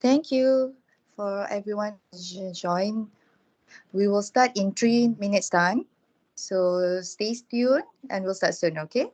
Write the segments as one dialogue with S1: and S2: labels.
S1: Thank you for everyone to join. We will start in 3 minutes time. So stay tuned and we'll start soon, okay?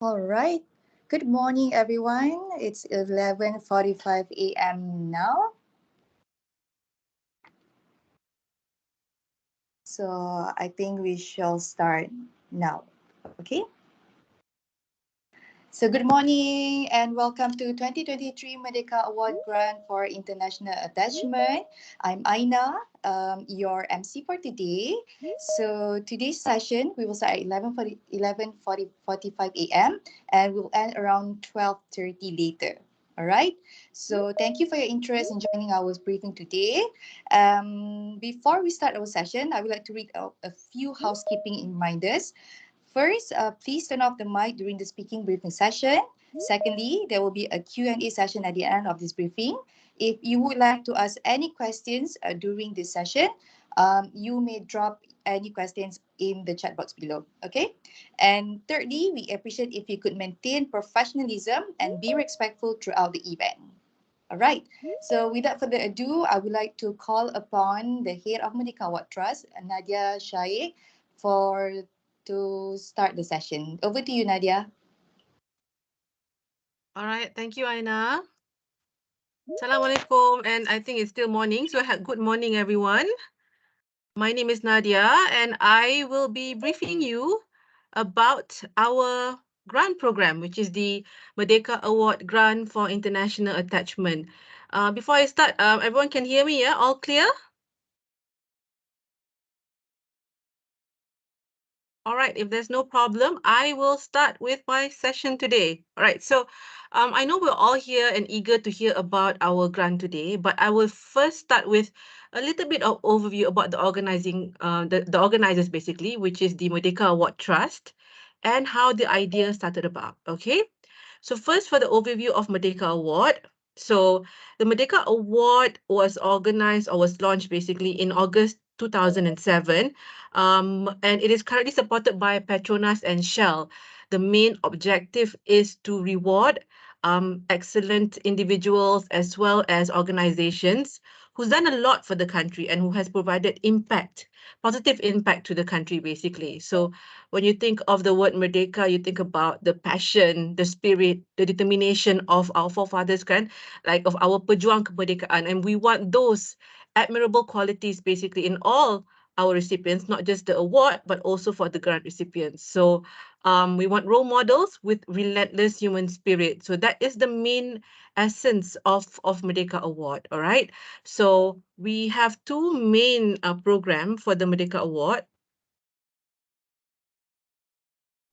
S1: All right. Good morning, everyone. It's 11:45 a.m. now. So I think we shall start now. Okay. So good morning and welcome to 2023 Merdeka Award Grant for International Attachment. I'm Aina, your MC for today. So today's session, we will start at 45 a.m. and we'll end around 12:30 later. All right. So thank you for your interest in joining our briefing today. Before we start our session, I would like to read out a few housekeeping reminders. First, please turn off the mic during the speaking briefing session. Secondly, there will be a Q&A session at the end of this briefing. If you would like to ask any questions during this session, you may drop any questions in the chat box below. Okay. And thirdly, we appreciate if you could maintain professionalism and be respectful throughout the event. All right. So without further ado, I would like to call upon the head of Merdeka Award Trust, Nadia Shaikh, for to start the session. Over to you, Nadia.
S2: All right, thank you, Aina. Assalamualaikum, and I think it's still morning, so good morning, everyone. My name is Nadia, and I will be briefing you about our grant program, which is the Merdeka Award Grant for International Attachment. Before I start, everyone can hear me, yeah? All clear? All right, if there's no problem, I will start with my session today. All right, so I know we're all here and eager to hear about our grant today, but I will first start with a little bit of overview about the organizers basically, which is the Merdeka Award Trust, and how the idea started about, okay? So first for the overview of Merdeka Award. So the Merdeka Award was organized or was launched basically in August 2007, and it is currently supported by Petronas and Shell. The main objective is to reward excellent individuals as well as organizations who's done a lot for the country and who has provided positive impact to the country, basically. So when you think of the word Merdeka, you think about the passion, the spirit, the determination of our forefathers, kan? Like of our pejuang kemerdekaan. And we want those admirable qualities, basically, in all our recipients, not just the award, but also for the grant recipients. So we want role models with relentless human spirit. So that is the main essence of Merdeka Award, all right? So we have two main program for the Merdeka Award.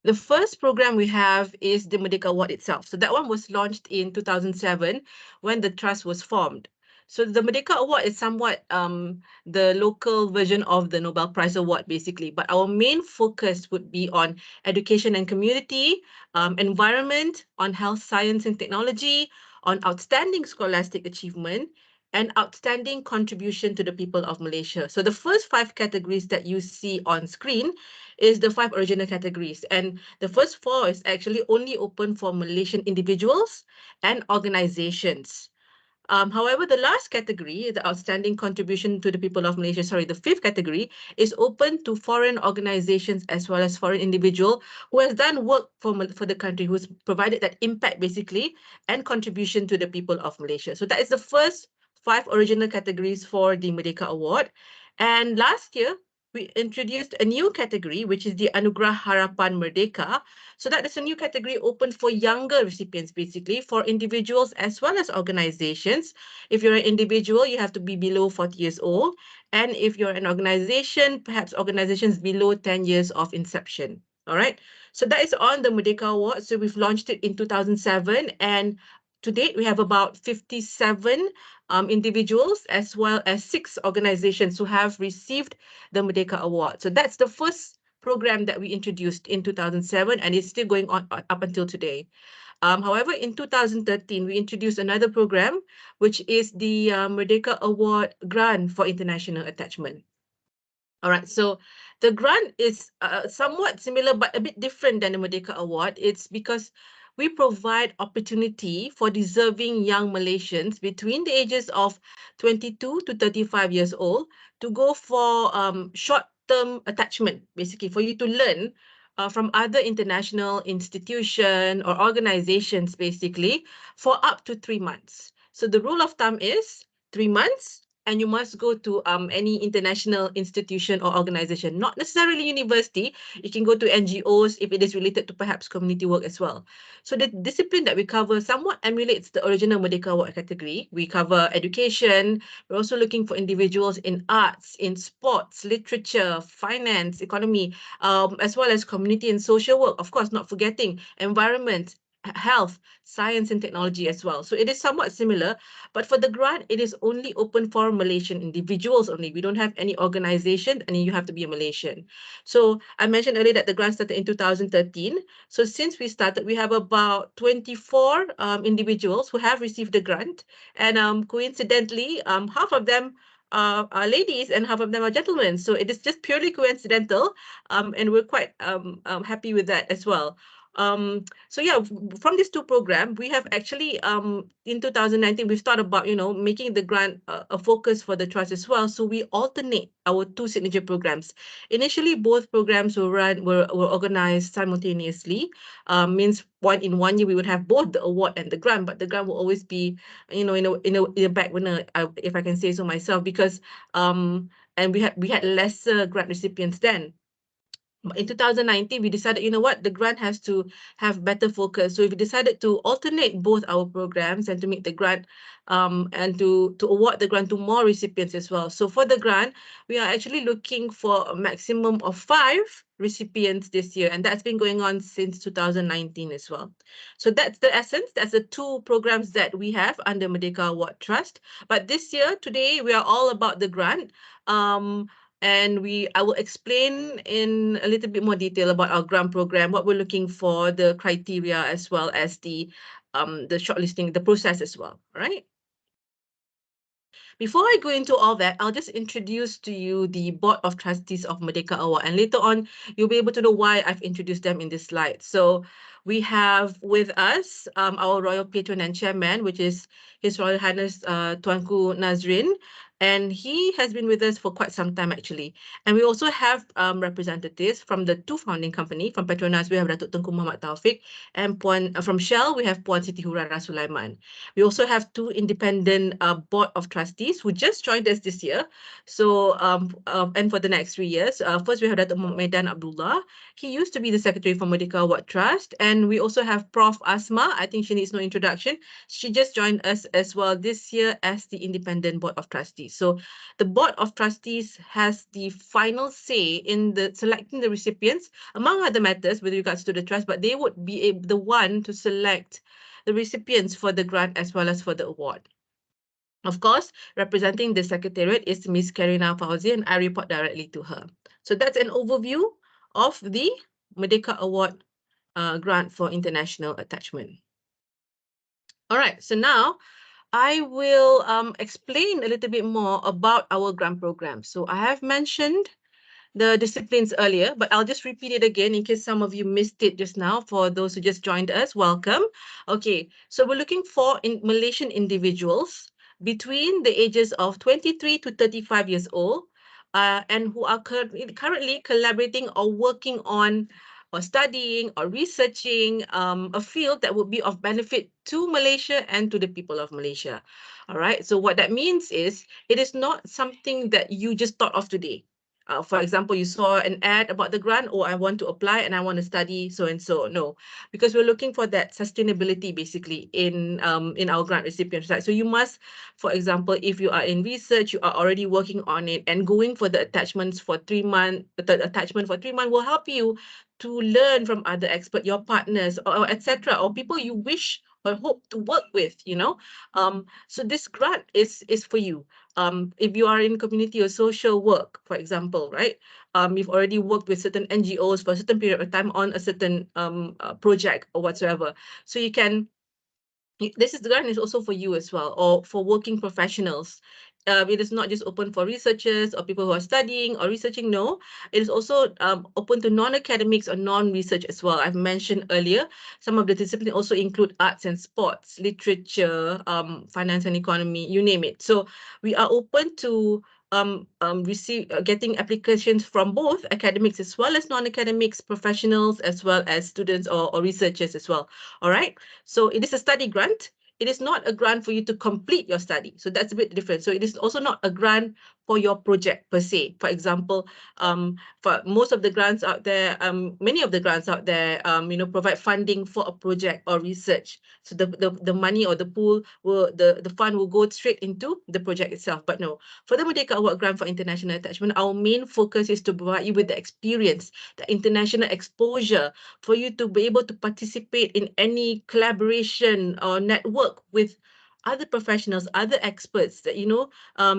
S2: The first program we have is the Merdeka Award itself. So that one was launched in 2007 when the trust was formed. So the Merdeka Award is somewhat the local version of the Nobel Prize Award, basically. But our main focus would be on education and community, environment, on health, science and technology, on outstanding scholastic achievement, and outstanding contribution to the people of Malaysia. So the first 5 categories that you see on screen is the 5 original categories. And the first 4 is actually only open for Malaysian individuals and organizations. However, the last category, the outstanding contribution to the people of Malaysia, sorry, the 5th category is open to foreign organizations as well as foreign individual who has done work for the country, who's provided that impact basically and contribution to the people of Malaysia. So that is the first 5 original categories for the Merdeka Award. And last year, we introduced a new category, which is the Anugerah Harapan Merdeka. So that is a new category open for younger recipients, basically, for individuals as well as organizations. If you're an individual, you have to be below 40 years old. And if you're an organization, perhaps organizations below 10 years of inception. All right. So that is on the Merdeka Award. So we've launched it in 2007. And to date, we have about 57 individuals as well as 6 organizations who have received the Merdeka Award. So that's the first program that we introduced in 2007 and it's still going on up until today. However, in 2013, we introduced another program, which is the Merdeka Award Grant for International Attachment. All right, so the grant is somewhat similar but a bit different than the Merdeka Award. It's because we provide opportunity for deserving young Malaysians between the ages of 22 to 35 years old to go for short-term attachment, basically for you to learn from other international institution or organizations, basically, for up to 3 months. So the rule of thumb is 3 months, and you must go to any international institution or organization, not necessarily university. You can go to NGOs if it is related to perhaps community work as well. So the discipline that we cover somewhat emulates the original Merdeka Award category. We cover education. We're also looking for individuals in arts, in sports, literature, finance, economy, as well as community and social work. Of course, not forgetting environment, health, science and technology as well. So it is somewhat similar, but for the grant, it is only open for Malaysian individuals only. We don't have any organization and you have to be a Malaysian. So I mentioned earlier that the grant started in 2013. So since we started, we have about 24 individuals who have received the grant. And coincidentally, half of them are ladies and half of them are gentlemen. So it is just purely coincidental. And we're quite happy with that as well. So yeah, from these two programs, we have actually in 2019 we've thought about making the grant a focus for the trust as well. So we alternate our 2 signature programs. Initially, both programs were organized simultaneously. Means in 1 year we would have both the award and the grant, but the grant will always be in a back burner, if I can say so myself, because and we had lesser grant recipients then. In 2019, we decided, you know what, the grant has to have better focus. So we decided to alternate both our programs and to make the grant and to award the grant to more recipients as well. So for the grant, we are actually looking for a maximum of 5 recipients this year, and that's been going on since 2019 as well. So that's the essence. That's the 2 programs that we have under Merdeka Award Trust. But this year, today, we are all about the grant. And I will explain in a little bit more detail about our grant program, what we're looking for, the criteria, as well as the shortlisting, the process as well, right? Before I go into all that, I'll just introduce to you the Board of Trustees of Merdeka Award. And later on, you'll be able to know why I've introduced them in this slide. So we have with us our Royal Patron and Chairman, which is His Royal Highness Tuanku Nazrin. and he has been with us for quite some time actually. And we also have representatives from the two founding company. From Petronas, we have Datuk Tengku Muhammad Taufik, and from Shell, we have Puan Siti Hurara Sulaiman. We also have two independent board of trustees who just joined us this year. So, and for the next 3 years, first we have Datuk Medan Abdullah. He used to be the secretary for Merdeka Award Trust. And we also have Prof. Asma. I think she needs no introduction. She just joined us as well this year as the independent board of trustees. So the board of trustees has the final say in the selecting the recipients, among other matters with regards to the trust, but they would be the one to select the recipients for the grant as well as for the award. Of course, representing the secretariat is Ms. Karina Fauzi, and I report directly to her. So that's an overview of the Merdeka Award Grant for International Attachment. All right, so now I will explain a little bit more about our grant program. So I have mentioned the disciplines earlier, but I'll just repeat it again in case some of you missed it just now. For those who just joined us, welcome. Okay, so we're looking for Malaysian individuals between the ages of 23 to 35 years old, and who are currently collaborating or working on or studying or researching a field that would be of benefit to Malaysia and to the people of Malaysia. All right, so what that means is it is not something that you just thought of today. For example, you saw an ad about the grant, or I want to apply and I want to study so and so. No, because we're looking for that sustainability basically in our grant recipients. Right? So you must, for example, if you are in research, you are already working on it and going for the attachments for 3 months, the attachment for 3 months will help you to learn from other experts, your partners, or etc., or people you wish or hope to work with, you know. So this grant is for you. If you are in community or social work, for example, right? You've already worked with certain NGOs for a certain period of time on a certain project or whatsoever. So you can, this is the grant is also for you as well, or for working professionals. It is not just open for researchers or people who are studying or researching. No, it is also open to non-academics or non-research as well. I've mentioned earlier, some of the disciplines also include arts and sports, literature, finance and economy, you name it. So we are open to getting applications from both academics as well as non-academics, professionals as well as students or researchers as well. All right. So it is a study grant. It is not a grant for you to complete your study. So that's a bit different. So it is also not a grant for your project per se. For example, for most of the grants out there, many of the grants out there, provide funding for a project or research. So the money or the pool will, the fund will go straight into the project itself. But no, for the Merdeka Award Grant for International Attachment, our main focus is to provide you with the experience, the international exposure, for you to be able to participate in any collaboration or network with other professionals, other experts that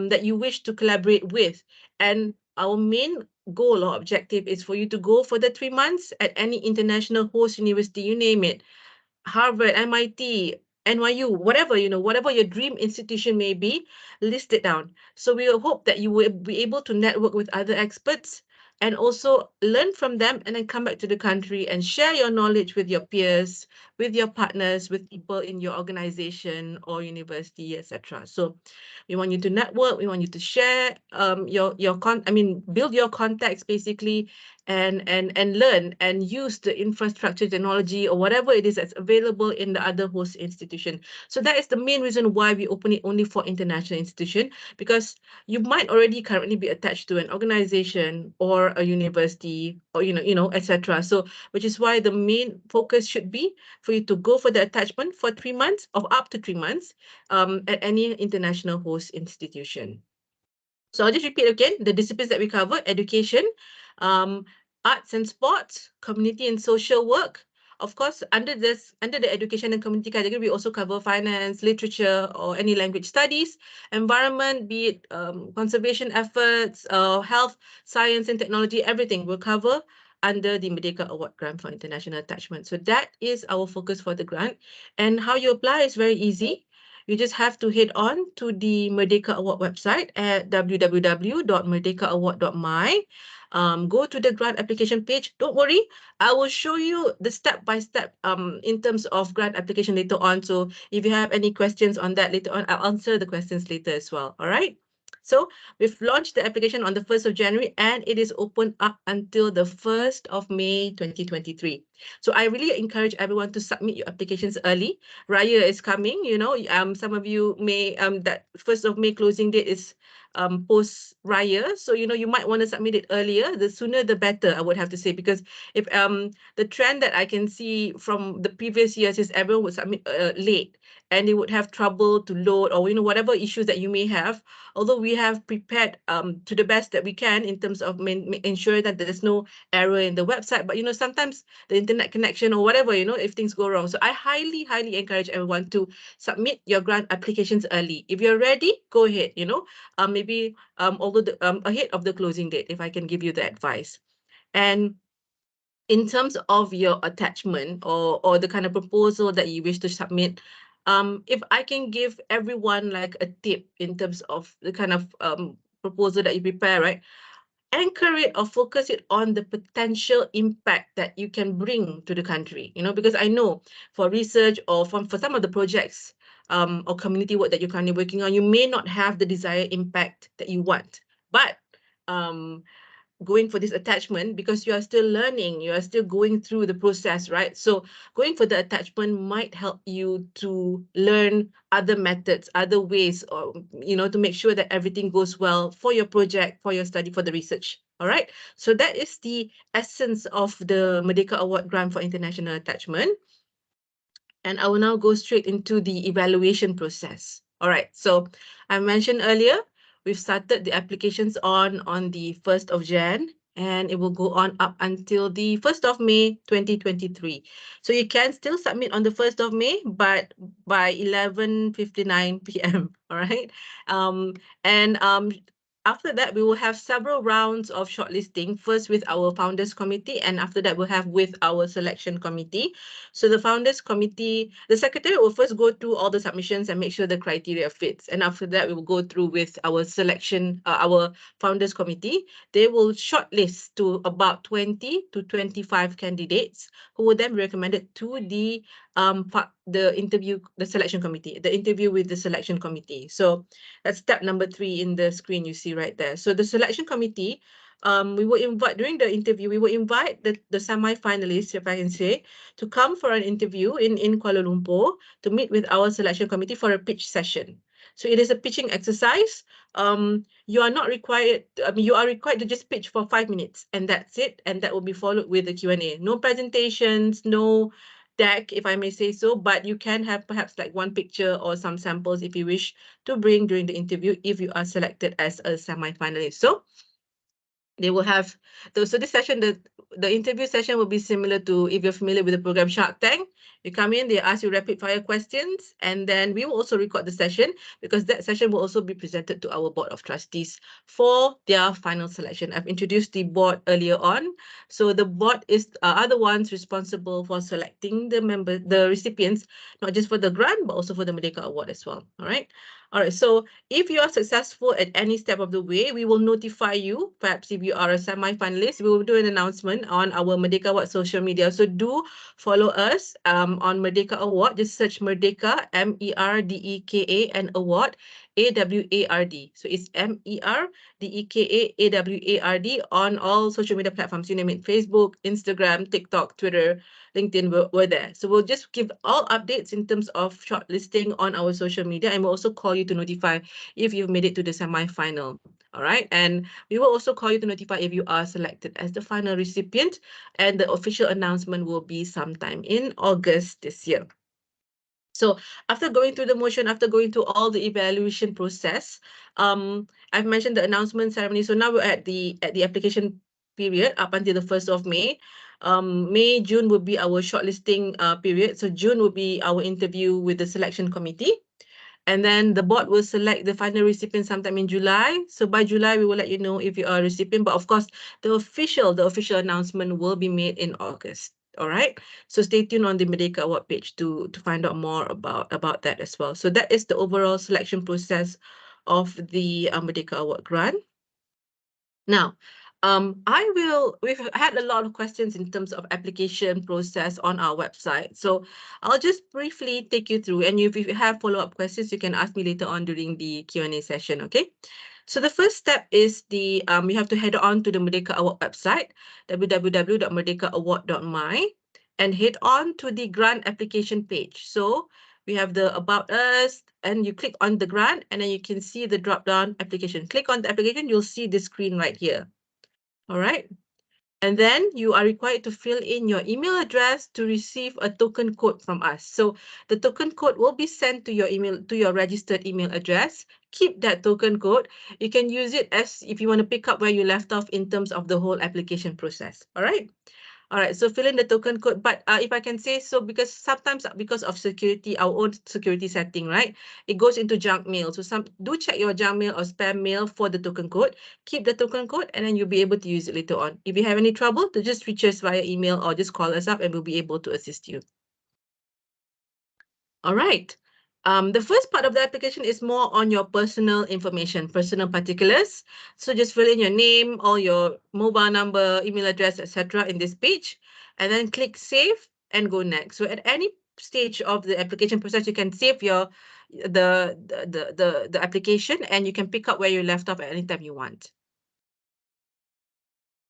S2: that you wish to collaborate with. And our main goal or objective is for you to go for the 3 months at any international host university, you name it, Harvard, MIT, NYU, whatever, whatever your dream institution may be, list it down. So we hope that you will be able to network with other experts and also learn from them, and then come back to the country and share your knowledge with your peers, with your partners, with people in your organization or university, etc. So we want you to network, we want you to share build your contacts basically, and learn and use the infrastructure, technology, or whatever it is that's available in the other host institution. So that is the main reason why we open it only for international institution, because you might already currently be attached to an organization or a university, or etc. So which is why the main focus should be for you to go for the attachment for 3 months, of up to 3 months, at any international host institution. So I'll just repeat again, the disciplines that we cover: education, um, arts and sports, community and social work. Of course, under the education and community category, we also cover finance, literature, or any language studies, environment, be it conservation efforts, health, science and technology, everything we'll cover under the Merdeka Award Grant for International Attachment. So that is our focus for the grant. And how you apply is very easy. You just have to head on to the Merdeka Award website at www.merdekaaward.my. Go to the grant application page. Don't worry, I will show you the step-by-step in terms of grant application later on. So if you have any questions on that later on, I'll answer the questions later as well. All right. So we've launched the application on the 1st of January and it is open up until the 1st of May 2023. So I really encourage everyone to submit your applications early. Raya is coming, some of you may, that 1st of May closing date is post Raya. So, you might want to submit it earlier. The sooner the better, I would have to say, because if the trend that I can see from the previous years is everyone would submit late and they would have trouble to load, or whatever issues that you may have. Although we have prepared to the best that we can in terms of ensuring that there's no error in the website, but sometimes the internet connection or whatever, if things go wrong. So I highly encourage everyone to submit your grant applications early. If you're ready, go ahead, maybe although ahead of the closing date, if I can give you the advice. And in terms of your attachment or the kind of proposal that you wish to submit, if I can give everyone like a tip in terms of the kind of proposal that you prepare, right? Anchor it or focus it on the potential impact that you can bring to the country, because I know for research or for some of the projects or community work that you're currently working on, you may not have the desired impact that you want. But going for this attachment, because you are still learning, you are still going through the process, right? So going for the attachment might help you to learn other methods, other ways, or to make sure that everything goes well for your project, for your study, for the research. All right, so that is the essence of the Merdeka Award Grant for International Attachment. And I will now go straight into the evaluation process. All right, so I mentioned earlier, we've started the applications on the 1st of Jan, and it will go on up until the 1st of May 2023. So you can still submit on the 1st of May, but by 11:59 p.m. All right. And after that, we will have several rounds of shortlisting, first with our founders committee, and after that, we'll have with our selection committee. So the founders committee, the secretary will first go through all the submissions and make sure the criteria fits. And after that, we will go through with our selection, our founders committee. They will shortlist to about 20 to 25 candidates who will then be recommended to the selection committee, the interview with the selection committee. So that's step number 3 in the screen you see right there. So the selection committee, we will invite, during the interview, we will invite the semi-finalists, if I can say, to come for an interview in Kuala Lumpur to meet with our selection committee for a pitch session. So it is a pitching exercise. You are not required, you are required to just pitch for 5 minutes and that's it. And that will be followed with a Q&A. No presentations, no deck, if I may say so, but you can have perhaps like one picture or some samples if you wish to bring during the interview if you are selected as a semi-finalist. So they will have so this session, the interview session will be similar to, if you're familiar with the program Shark Tank. You come in, they ask you rapid fire questions, and then we will also record the session, because that session will also be presented to our board of trustees for their final selection. I've introduced the board earlier on. So the board are the ones responsible for selecting the recipients, not just for the grant, but also for the Merdeka Award as well. All right. All right, so if you are successful at any step of the way, we will notify you. Perhaps if you are a semi-finalist, we will do an announcement on our Merdeka Award social media. So do follow us on Merdeka Award. Just search Merdeka, Merdeka, and Award, Award. So it's Merdeka, Award on all social media platforms. You name it, Facebook, Instagram, TikTok, Twitter, LinkedIn, we're there. So we'll just give all updates in terms of shortlisting on our social media, and we'll also call you to notify if you've made it to the semi-final. All right. And we will also call you to notify if you are selected as the final recipient. And the official announcement will be sometime in August this year. So after going through the motion, after going through all the evaluation process, I've mentioned the announcement ceremony. So now we're at the application period up until the 1st of May. May, June will be our shortlisting period. So June will be our interview with the selection committee. And then the board will select the final recipient sometime in July. So by July, we will let you know if you are a recipient. But of course, the official announcement will be made in August. All right. So stay tuned on the Merdeka Award page to find out more about that as well. So that is the overall selection process of the Merdeka Award Grant. Now, we've had a lot of questions in terms of application process on our website. So I'll just briefly take you through, and if you have follow-up questions, you can ask me later on during the Q&A session, okay? So the first step is you have to head on to the Merdeka Award website, www.merdekaaward.my, and head on to the grant application page. So we have the About Us, and you click on the grant, and then you can see the drop-down application. Click on the application, you'll see the screen right here. All right. And then you are required to fill in your email address to receive a token code from us. So the token code will be sent to your email, to your registered email address. Keep that token code. You can use it as if you want to pick up where you left off in terms of the whole application process. All right. All right, so fill in the token code. But if I can say so, because sometimes because of security, our own security setting, right? It goes into junk mail. So do check your junk mail or spam mail for the token code. Keep the token code, and then you'll be able to use it later on. If you have any trouble, to just reach us via email or just call us up, and we'll be able to assist you. All right. The first part of the application is more on your personal information, personal particulars. So just fill in your name, all your mobile number, email address, etc. in this page, and then click save and go next. So at any stage of the application process, you can save the application, and you can pick up where you left off at any time you want.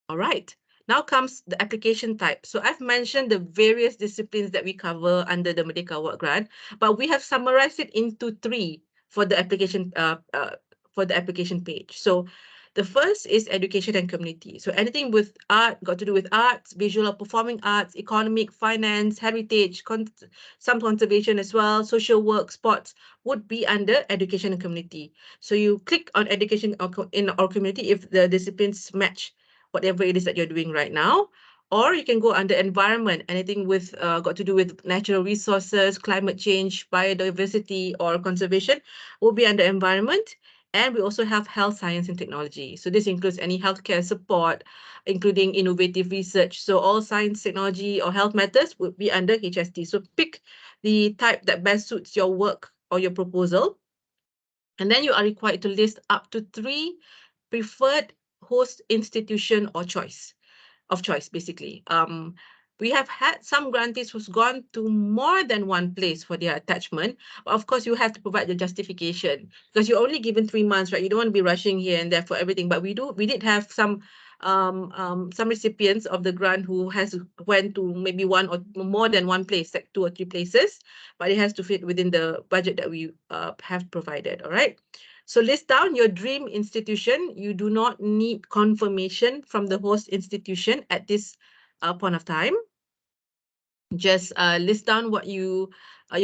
S2: All right. Now comes the application type. So I've mentioned the various disciplines that we cover under the Merdeka Award Grant, but we have summarized it into three for the application page. So the first is education and community. So anything with art, got to do with arts, visual or performing arts, economic, finance, heritage, some conservation as well, social work, sports would be under education and community. So you click on education in our community if the disciplines match whatever it is that you're doing right now. Or you can go under environment, anything with got to do with natural resources, climate change, biodiversity, or conservation will be under environment. And we also have health science and technology. So this includes any healthcare support, including innovative research. So all science, technology, or health matters would be under HST. So pick the type that best suits your work or your proposal. And then you are required to list up to 3 preferred host institution or choice basically. We have had some grantees who's gone to more than one place for their attachment. But of course, you have to provide the justification because you're only given 3 months, right? You don't want to be rushing here and there for everything. But we did have some recipients of the grant who went to maybe one or more than one place, like 2 or 3 places, but it has to fit within the budget that we have provided. All right. So list down your dream institution. You do not need confirmation from the host institution at this point of time. Just list down what your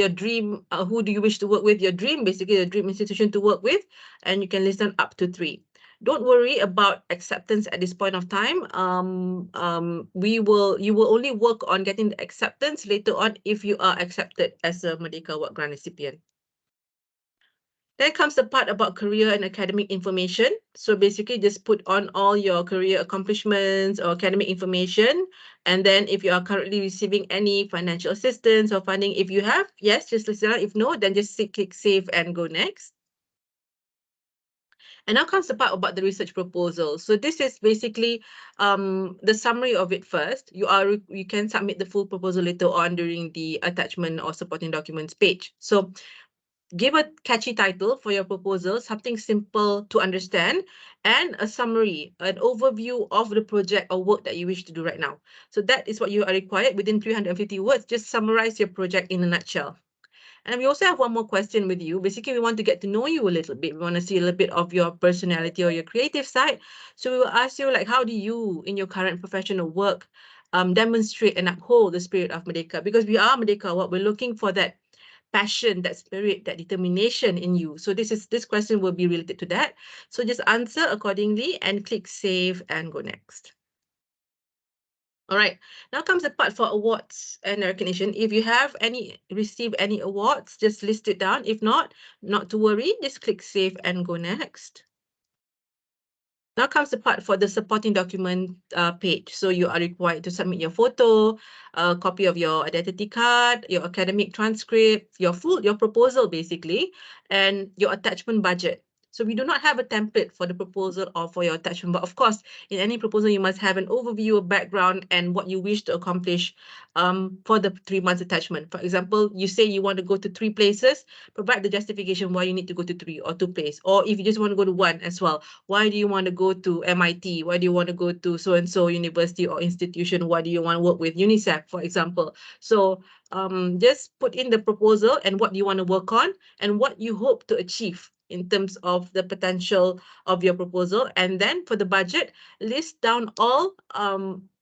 S2: dream, who do you wish to work with, your dream, basically the dream institution to work with, and you can list down up to 3. Don't worry about acceptance at this point of time. You will only work on getting the acceptance later on if you are accepted as a Merdeka Award Grant recipient. Then comes the part about career and academic information. So basically just put on all your career accomplishments or academic information. And then if you are currently receiving any financial assistance or funding, if you have, yes, just list it out. If no, then just click save and go next. And now comes the part about the research proposal. So this is basically the summary of it first. You can submit the full proposal later on during the attachment or supporting documents page. So give a catchy title for your proposal, something simple to understand, and a summary, an overview of the project or work that you wish to do right now. So that is what you are required within 350 words. Just summarize your project in a nutshell. And we also have one more question with you. Basically, we want to get to know you a little bit. We want to see a little bit of your personality or your creative side. So we will ask you, like, how do you, in your current professional work, demonstrate and uphold the spirit of Merdeka? Because we are Merdeka, what we're looking for that passion, that spirit, that determination in you. So this question will be related to that. So just answer accordingly and click save and go next. All right, now comes the part for awards and recognition. If you have received any awards, just list it down. If not to worry, just click save and go next. Now comes the part for the supporting document page. So you are required to submit your photo, a copy of your identity card, your academic transcript, your proposal basically, and your attachment budget. So we do not have a template for the proposal or for your attachment. But of course, in any proposal, you must have an overview, a background, and what you wish to accomplish for the 3 months attachment. For example, you say you want to go to 3 places, provide the justification why you need to go to 3 or 2 places. Or if you just want to go to one as well, why do you want to go to MIT? Why do you want to go to so-and-so university or institution? Why do you want to work with UNICEF, for example? So just put in the proposal and what you want to work on and what you hope to achieve in terms of the potential of your proposal. And then for the budget, list down all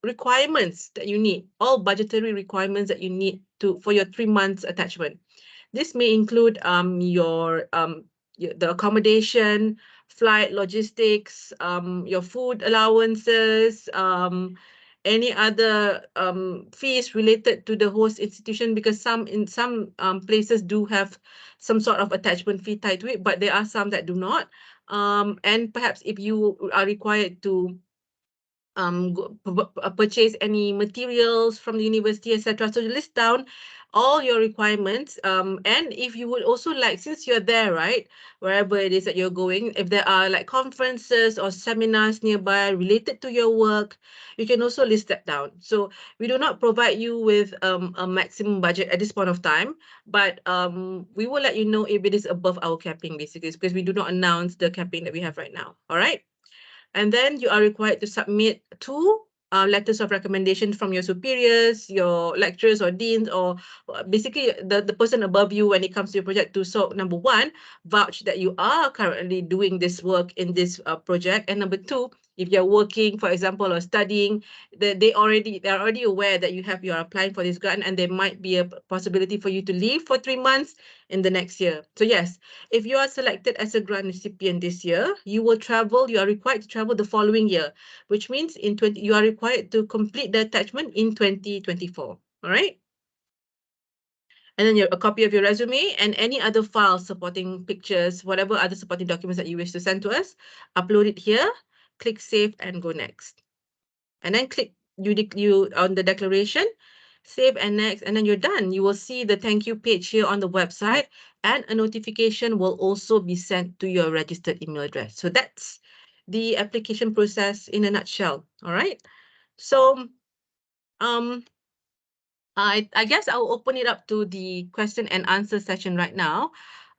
S2: requirements that you need, all budgetary requirements that you need for your 3 months attachment. This may include the accommodation, flight logistics, your food allowances, any other fees related to the host institution, because in some places do have some sort of attachment fee tied to it, but there are some that do not. And perhaps if you are required to purchase any materials from the university, etc. So you list down all your requirements. And if you would also like, since you're there, right, wherever it is that you're going, if there are like conferences or seminars nearby related to your work, you can also list that down. So we do not provide you with a maximum budget at this point of time, but we will let you know if it is above our capping, basically, because we do not announce the capping that we have right now. All right. And then you are required to submit two letters of recommendation from your superiors, your lecturers or deans, or basically the person above you when it comes to your project to, so number one, vouch that you are currently doing this work in this project. And number two, if you're working, for example, or studying, they're already aware that you're applying for this grant, and there might be a possibility for you to leave for 3 months in the next year. So yes, if you are selected as a grant recipient this year, you are required to travel the following year, which means you are required to complete the attachment in 2024. All right. And then a copy of your resume and any other files supporting pictures, whatever other supporting documents that you wish to send to us, upload it here, click save and go next. And then click you on the declaration, save and next, and then you're done. You will see the thank you page here on the website, and a notification will also be sent to your registered email address. So that's the application process in a nutshell. All right. So I guess I'll open it up to the question and answer session right now.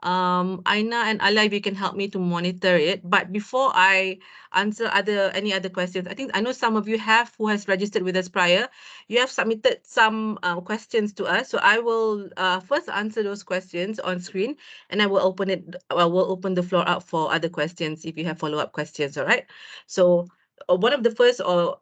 S2: Aina and Ala, if you can help me to monitor it. But before I answer any other questions, I know some of you who has registered with us prior, you have submitted some questions to us. So I will first answer those questions on screen, and I will open the floor up for other questions if you have follow-up questions. All right. So one of the first or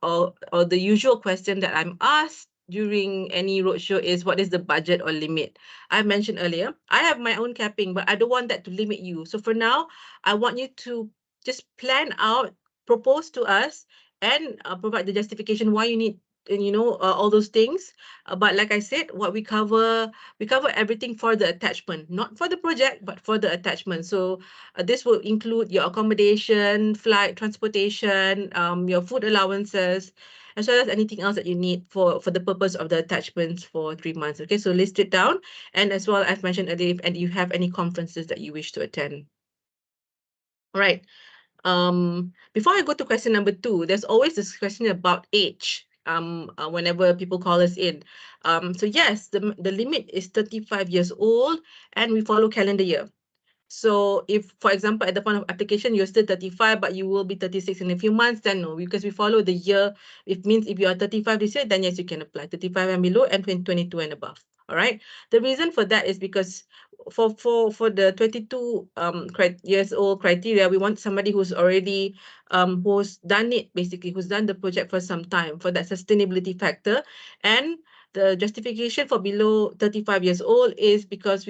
S2: the usual question that I'm asked during any roadshow is, what is the budget or limit? I mentioned earlier, I have my own capping, but I don't want that to limit you. So for now, I want you to just plan out, propose to us, and provide the justification why you need, all those things. But like I said, what we cover everything for the attachment, not for the project, but for the attachment. So this will include your accommodation, flight, transportation, your food allowances, as well as anything else that you need for the purpose of the attachments for 3 months. Okay, so list it down. And as well as mentioned earlier, and you have any conferences that you wish to attend. All right. Before I go to question number 2, there's always this question about age. Whenever people call us in. So yes, the limit is 35 years old, and we follow calendar year. So if, for example, at the point of application, you're still 35, but you will be 36 in a few months, then no, because we follow the year. It means if you are 35 this year, then yes, you can apply 35 and below and 22 and above. All right. The reason for that is because for the 22 years old criteria, we want somebody who's already who's done it, basically, who's done the project for some time, for that sustainability factor. And the justification for below 35 years old is because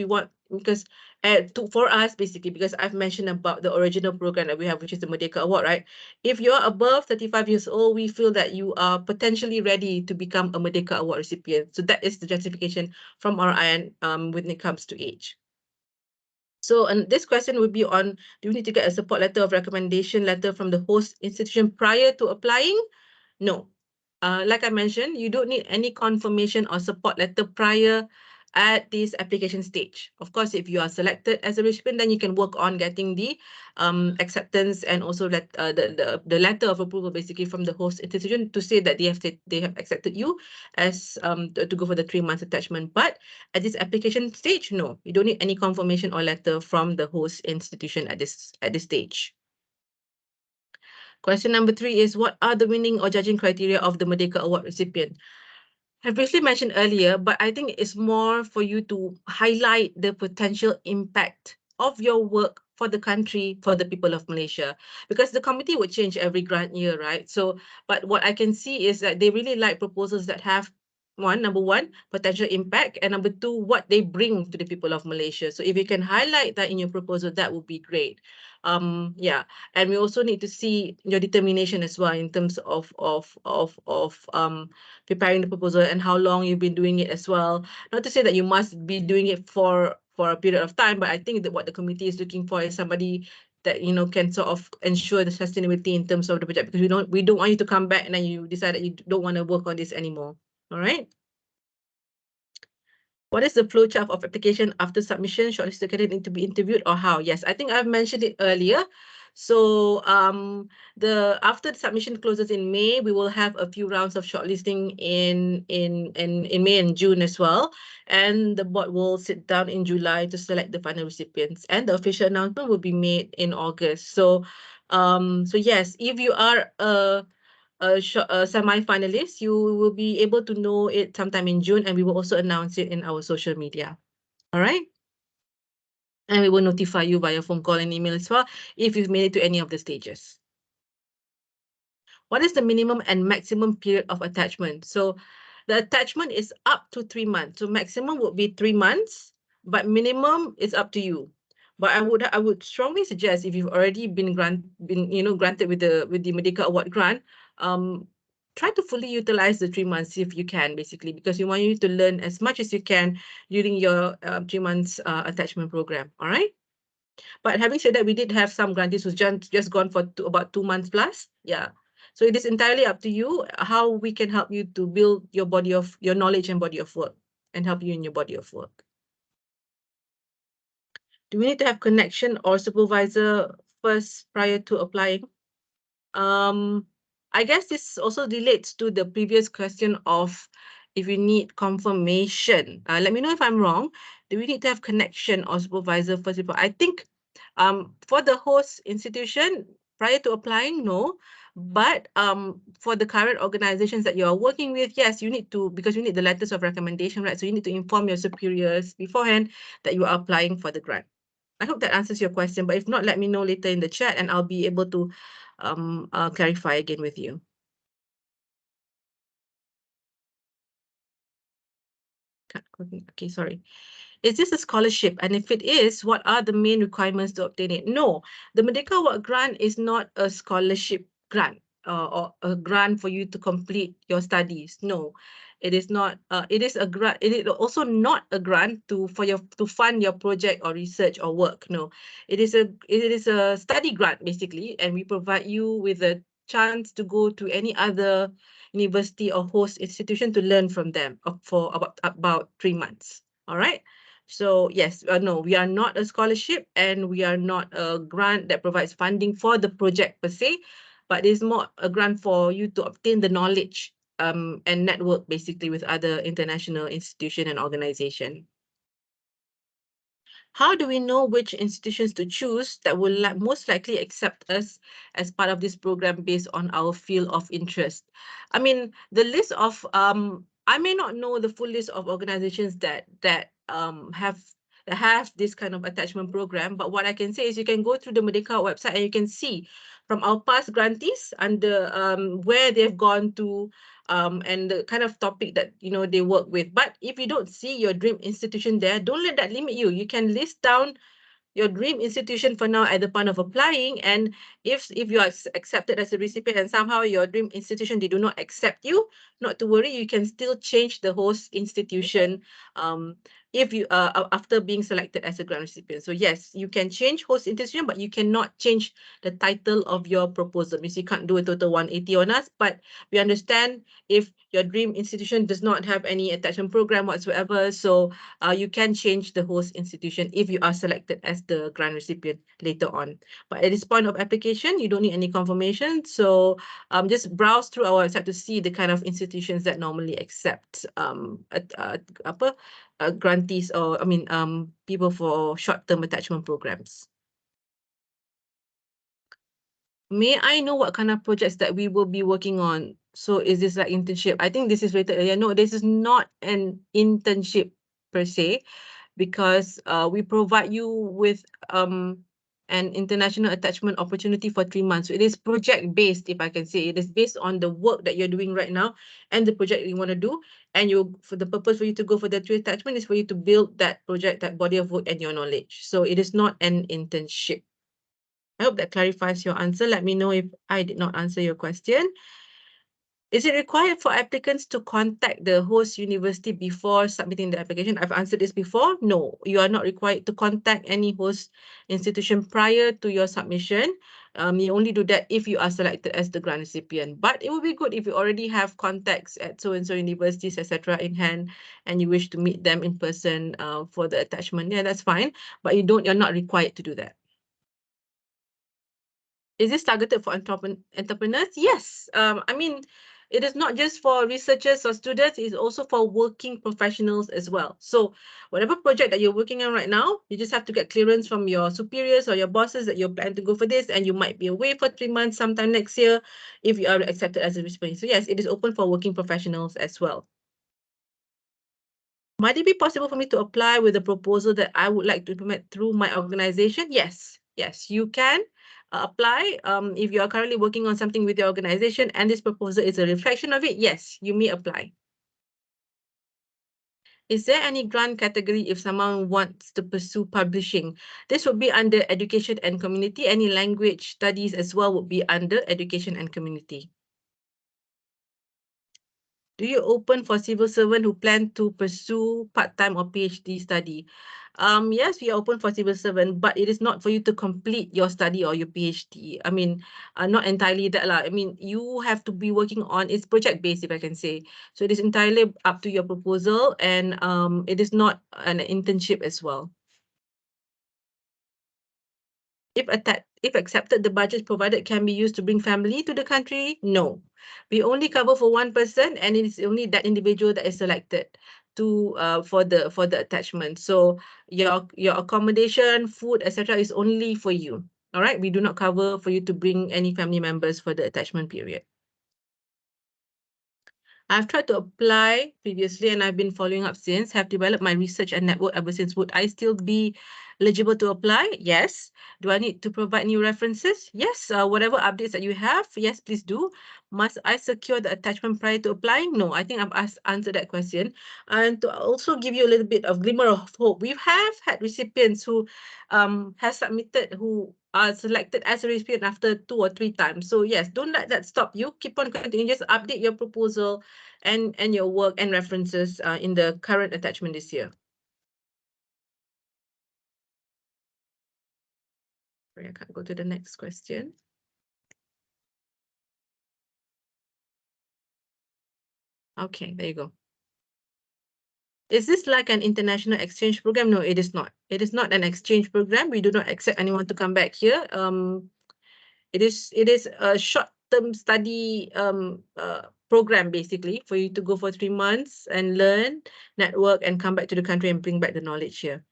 S2: for us, basically, because I've mentioned about the original program that we have, which is the Merdeka Award, right? If you're above 35 years old, we feel that you are potentially ready to become a Merdeka Award recipient. So that is the justification from our end when it comes to age. So, and this question would be on, do you need to get a support letter of recommendation letter from the host institution prior to applying? No. Like I mentioned, you don't need any confirmation or support letter prior at this application stage. Of course, if you are selected as a recipient, then you can work on getting the acceptance and also the letter of approval basically from the host institution to say that they have accepted you as to go for the 3 months attachment. But at this application stage, no, you don't need any confirmation or letter from the host institution at this stage. Question number 3 is, what are the winning or judging criteria of the Merdeka Award recipient? I've briefly mentioned earlier, but I think it's more for you to highlight the potential impact of your work for the country, for the people of Malaysia, because the committee would change every grant year, right? So, but what I can see is that they really like proposals that have number one, potential impact, and number two, what they bring to the people of Malaysia. So if you can highlight that in your proposal, that would be great. Yeah, and we also need to see your determination as well in terms of preparing the proposal and how long you've been doing it as well. Not to say that you must be doing it for a period of time, but I think that what the committee is looking for is somebody that can sort of ensure the sustainability in terms of the project, because we don't want you to come back and then you decide that you don't want to work on this anymore. All right. What is the flowchart of application after submission? Shortlisted candidate need to be interviewed or how? Yes, I think I've mentioned it earlier. So after the submission closes in May, we will have a few rounds of shortlisting in May and June as well. And the board will sit down in July to select the final recipients. And the official announcement will be made in August. So yes, if you are a semi-finalist, you will be able to know it sometime in June, and we will also announce it in our social media. All right. And we will notify you via phone call and email as well if you've made it to any of the stages. What is the minimum and maximum period of attachment? So the attachment is up to 3 months. So maximum would be 3 months, but minimum is up to you. But I would strongly suggest, if you've already been granted with the Merdeka Award Grant, try to fully utilize the 3 months if you can, basically, because we want you to learn as much as you can during your 3 months attachment program. All right. But having said that, we did have some grantees who's just gone for about 2 months plus. Yeah. So it is entirely up to you how we can help you to build your knowledge and body of work and help you in your body of work. Do we need to have connection or supervisor first prior to applying? I guess this also relates to the previous question of if you need confirmation. Let me know if I'm wrong. Do we need to have connection or supervisor first before? I think for the host institution, prior to applying, no. But for the current organizations that you're working with, yes, you need to, because you need the letters of recommendation, right? So you need to inform your superiors beforehand that you are applying for the grant. I hope that answers your question, but if not, let me know later in the chat and I'll be able to clarify again with you. Okay, sorry. Is this a scholarship? And if it is, what are the main requirements to obtain it? No, the Merdeka Award Grant is not a scholarship grant or a grant for you to complete your studies. No, it is not. It is a grant. It is also not a grant to fund your project or research or work. No, it is a study grant basically, and we provide you with a chance to go to any other university or host institution to learn from them for about 3 months. All right. So yes, no, we are not a scholarship and we are not a grant that provides funding for the project per se, but it's more a grant for you to obtain the knowledge and network basically with other international institution and organization. How do we know which institutions to choose that will most likely accept us as part of this program based on our field of interest? I mean, the list of I may not know the full list of organizations that have this kind of attachment program, but what I can say is you can go through the Merdeka website and you can see from our past grantees under where they've gone to and the kind of topic that they work with. But if you don't see your dream institution there, don't let that limit you. You can list down your dream institution for now at the point of applying, and if you are accepted as a recipient and somehow your dream institution they do not accept you, not to worry, you can still change the host institution if you after being selected as a grant recipient. So yes, you can change host institution, but you cannot change the title of your proposal. Means you can't do a total 180 on us, but we understand if your dream institution does not have any attachment program whatsoever, so you can change the host institution if you are selected as the grant recipient later on. But at this point of application, you don't need any confirmation, so just browse through our website to see the kind of institutions that normally accept grantees, or I mean people for short-term attachment programs. May I know what kind of projects that we will be working on? So is this like internship? I think this is rated earlier. No, this is not an internship per se, because we provide you with an international attachment opportunity for 3 months. So it is project based, if I can say. It is based on the work that you're doing right now and the project you want to do. And you, for the purpose for you to go for the 3 attachment is for you to build that project, that body of work and your knowledge. So it is not an internship. I hope that clarifies your answer. Let me know if I did not answer your question. Is it required for applicants to contact the host university before submitting the application? I've answered this before. No, you are not required to contact any host institution prior to your submission. You only do that if you are selected as the grant recipient. But it would be good if you already have contacts at so-and-so universities, etc. in hand, and you wish to meet them in person for the attachment. Yeah, that's fine. But you're not required to do that. Is this targeted for entrepreneurs? Yes. I mean, it is not just for researchers or students, it's also for working professionals as well. So whatever project that you're working on right now, you just have to get clearance from your superiors or your bosses that you're planning to go for this, and you might be away for 3 months sometime next year if you are accepted as a recipient. So yes, it is open for working professionals as well. Might it be possible for me to apply with a proposal that I would like to implement through my organization? Yes, yes, you can apply. If you are currently working on something with your organization and this proposal is a reflection of it, yes, you may apply. Is there any grant category if someone wants to pursue publishing? This would be under education and community. Any language studies as well would be under education and community. Do you open for civil servant who plan to pursue part-time or PhD study? Yes, we are open for civil servant, but it is not for you to complete your study or your PhD. I mean, not entirely that lah. I mean, you have to be working on, it's project-based, if I can say. So it is entirely up to your proposal, and it is not an internship as well. If accepted, the budget provided can be used to bring family to the country? No. We only cover for one person, and it is only that individual that is selected to for the attachment. So your accommodation, food, etc. is only for you. All right. We do not cover for you to bring any family members for the attachment period. I've tried to apply previously and I've been following up since, have developed my research and network ever since. Would I still be eligible to apply? Yes. Do I need to provide new references? Yes. Whatever updates that you have, yes, please do. Must I secure the attachment prior to applying? No, I think I've answered that question. And to also give you a little bit of glimmer of hope, we have had recipients who have submitted, who are selected as a recipient after 2 or 3 times. So yes, don't let that stop you. Keep on continuing. Just update your proposal and your work and references in the current attachment this year. Sorry, I can't go to the next question. Okay, there you go. Is this like an international exchange program? No, it is not. It is not an exchange program. We do not accept anyone to come back here. It is a short-term study program, basically, for you to go for 3 months and learn, network, and come back to the country and bring back the knowledge here.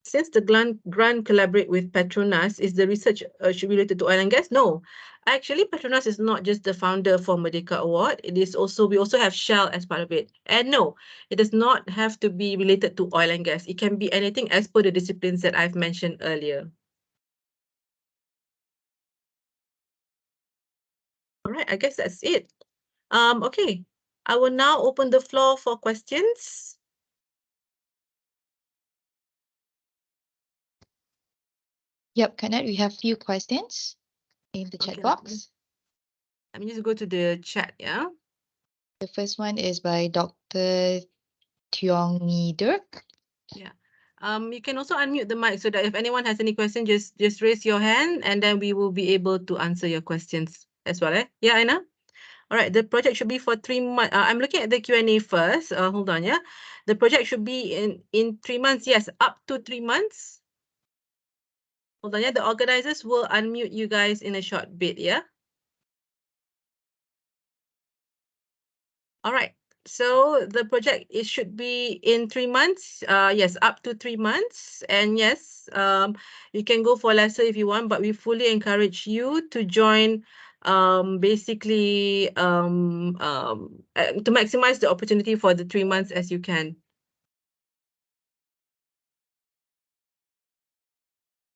S2: Since the grant collaborate with Petronas, is the research should be related to oil and gas? No, actually, Petronas is not just the founder for Merdeka Award. It is also, we also have Shell as part of it. And no, it does not have to be related to oil and gas. It can be anything as per the disciplines that I've mentioned earlier. All right, I guess that's it. Okay, I will now open the floor for questions.
S1: Yep, Kanet, we have a few questions in the chat
S2: Okay,
S1: box.
S2: let me just go to the chat, yeah?
S1: The first one is by Dr. Tiong Nghi Dirk.
S2: Yeah. You can also unmute the mic so that if anyone has any question, just raise your hand and then we will be able to answer your questions as well. Yeah, Aina? All right, the project should be for 3 months. I'm looking at the Q&A first. Hold on, yeah. The project should be in 3 months. Yes, up to 3 months. Hold on, yeah. The organizers will unmute you guys in a short bit, yeah. All right. So the project, it should be in 3 months. Yes, up to 3 months. And yes, you can go for lesser if you want, but we fully encourage you to join basically to maximize the opportunity for the 3 months as you can.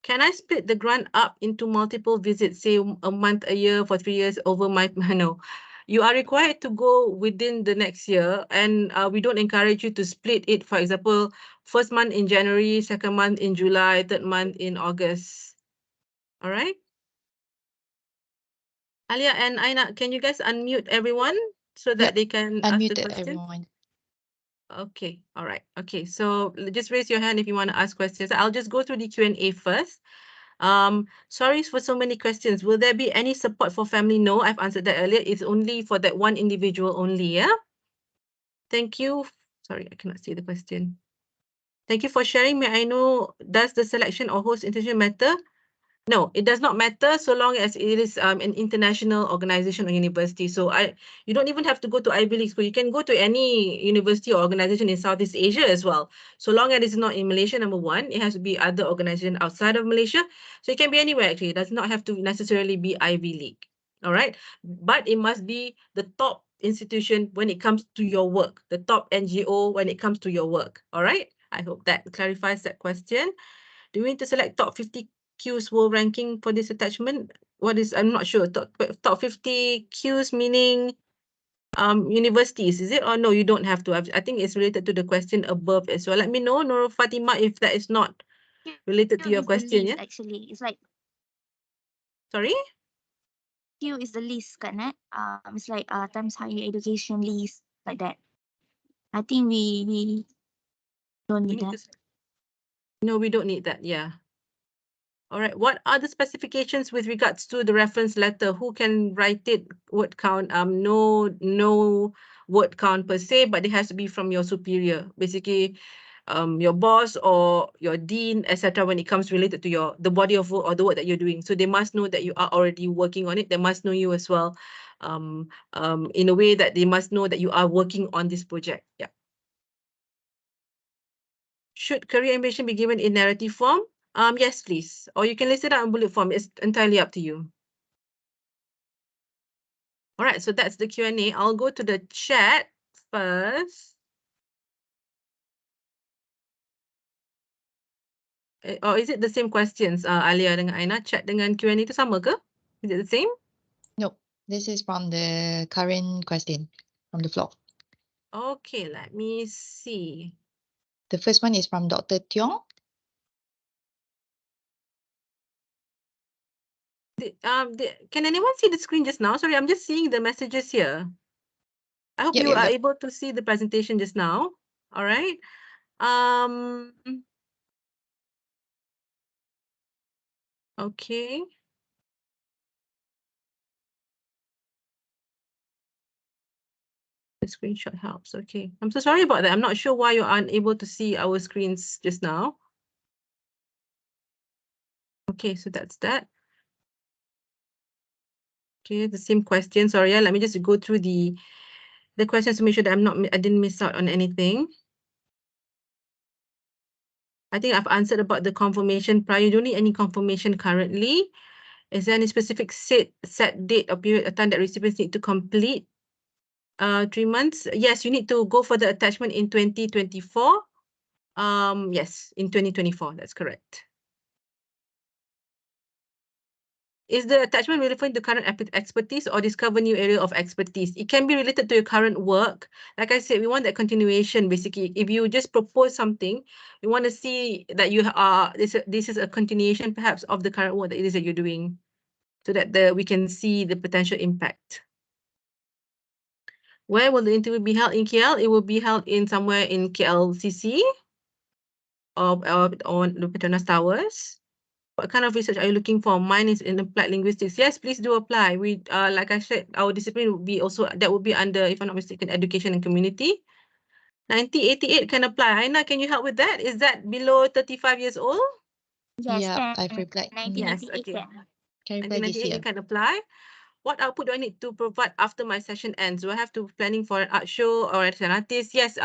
S2: Can I split the grant up into multiple visits, say a month, a year, for 3 years over my, no. You are required to go within the next year, and we don't encourage you to split it. For example, first month in January, second month in July, third month in August. All right? Alia and Aina, can you guys unmute everyone so that they can ask the
S1: Unmuted
S2: question?
S1: everyone.
S2: Okay, all right. Okay, so just raise your hand if you want to ask questions. I'll just go through the Q&A first. Sorry for so many questions. Will there be any support for family? No, I've answered that earlier. It's only for that one individual only, yeah? Thank you. Sorry, I cannot see the question. Thank you for sharing. May I know, does the selection or host internship matter? No, it does not matter so long as it is an international organization or university. So you don't even have to go to Ivy League school. You can go to any university or organization in Southeast Asia as well. So long as it's not in Malaysia, number one, it has to be other organization outside of Malaysia. So it can be anywhere actually. It does not have to necessarily be Ivy League. All right. But it must be the top institution when it comes to your work, the top NGO when it comes to your work. All right. I hope that clarifies that question. Do we need to select top 50 Qs world ranking for this attachment? I'm not sure. Top 50 Qs meaning universities, is it? Or no, you don't have to. I think it's related to the question above as well. Let me know, Nur Fatima, if that is not related to your question, yeah?
S3: Actually, it's like
S2: Sorry?
S3: Q is the least, kan? It's like times higher education least, like that. I think we don't
S2: We
S3: need
S2: need
S3: that.
S2: to. No, we don't need that, yeah. All right. What are the specifications with regards to the reference letter? Who can write it? Word count? No word count per se, but it has to be from your superior. Basically, your boss or your dean, etc. When it comes related to the body of work or the work that you're doing, so they must know that you are already working on it. They must know you as well, in a way that they must know that you are working on this project. Yeah. Should career ambition be given in narrative form? Yes, please. Or you can list it out in bullet form. It's entirely up to you. All right, so that's the Q&A. I'll go to the chat first. Or is it the same questions, Alia dengan Aina? Chat dengan Q&A itu sama ke? Is it the same?
S1: No, this is from the current question from the floor.
S2: Okay, let me see.
S1: The first one is from Dr. Tiong.
S2: Can anyone see the screen just now? Sorry, I'm just seeing the messages here. I hope you are able to see the presentation just now. All right. Okay. The screenshot helps. Okay. I'm so sorry about that. I'm not sure why you're unable to see our screens just now. Okay, so that's that. Okay, the same question. Sorry, let me just go through the questions to make sure that I didn't miss out on anything. I think I've answered about the confirmation prior. You don't need any confirmation currently. Is there any specific set date or period of time that recipients need to complete? 3 months. Yes, you need to go for the attachment in 2024. Yes, in 2024. That's correct. Is the attachment relevant to current expertise or discover new area of expertise? It can be related to your current work. Like I said, we want that continuation. Basically, if you just propose something, we want to see that you are this is a continuation perhaps of the current work that it is that you're doing, so that we can see the potential impact. Where will the interview be held? In KL? It will be held in somewhere in KLCC or on the Petronas Towers. What kind of research are you looking for? Mine is in applied linguistics. Yes, please do apply. We, like I said, our discipline would be also, that would be under, if I'm not mistaken, education and community. 9088 can apply. Aina, can you help with that? Is that below 35 years old?
S3: Yes,
S1: Yeah,
S3: can.
S1: I've replied.
S3: 1988
S2: Yes, okay.
S3: can.
S1: Can reply this
S2: 1998, you
S1: year.
S2: can apply. What output do I need to provide after my session ends? Do I have to planning for an art show or as an artist? Yes.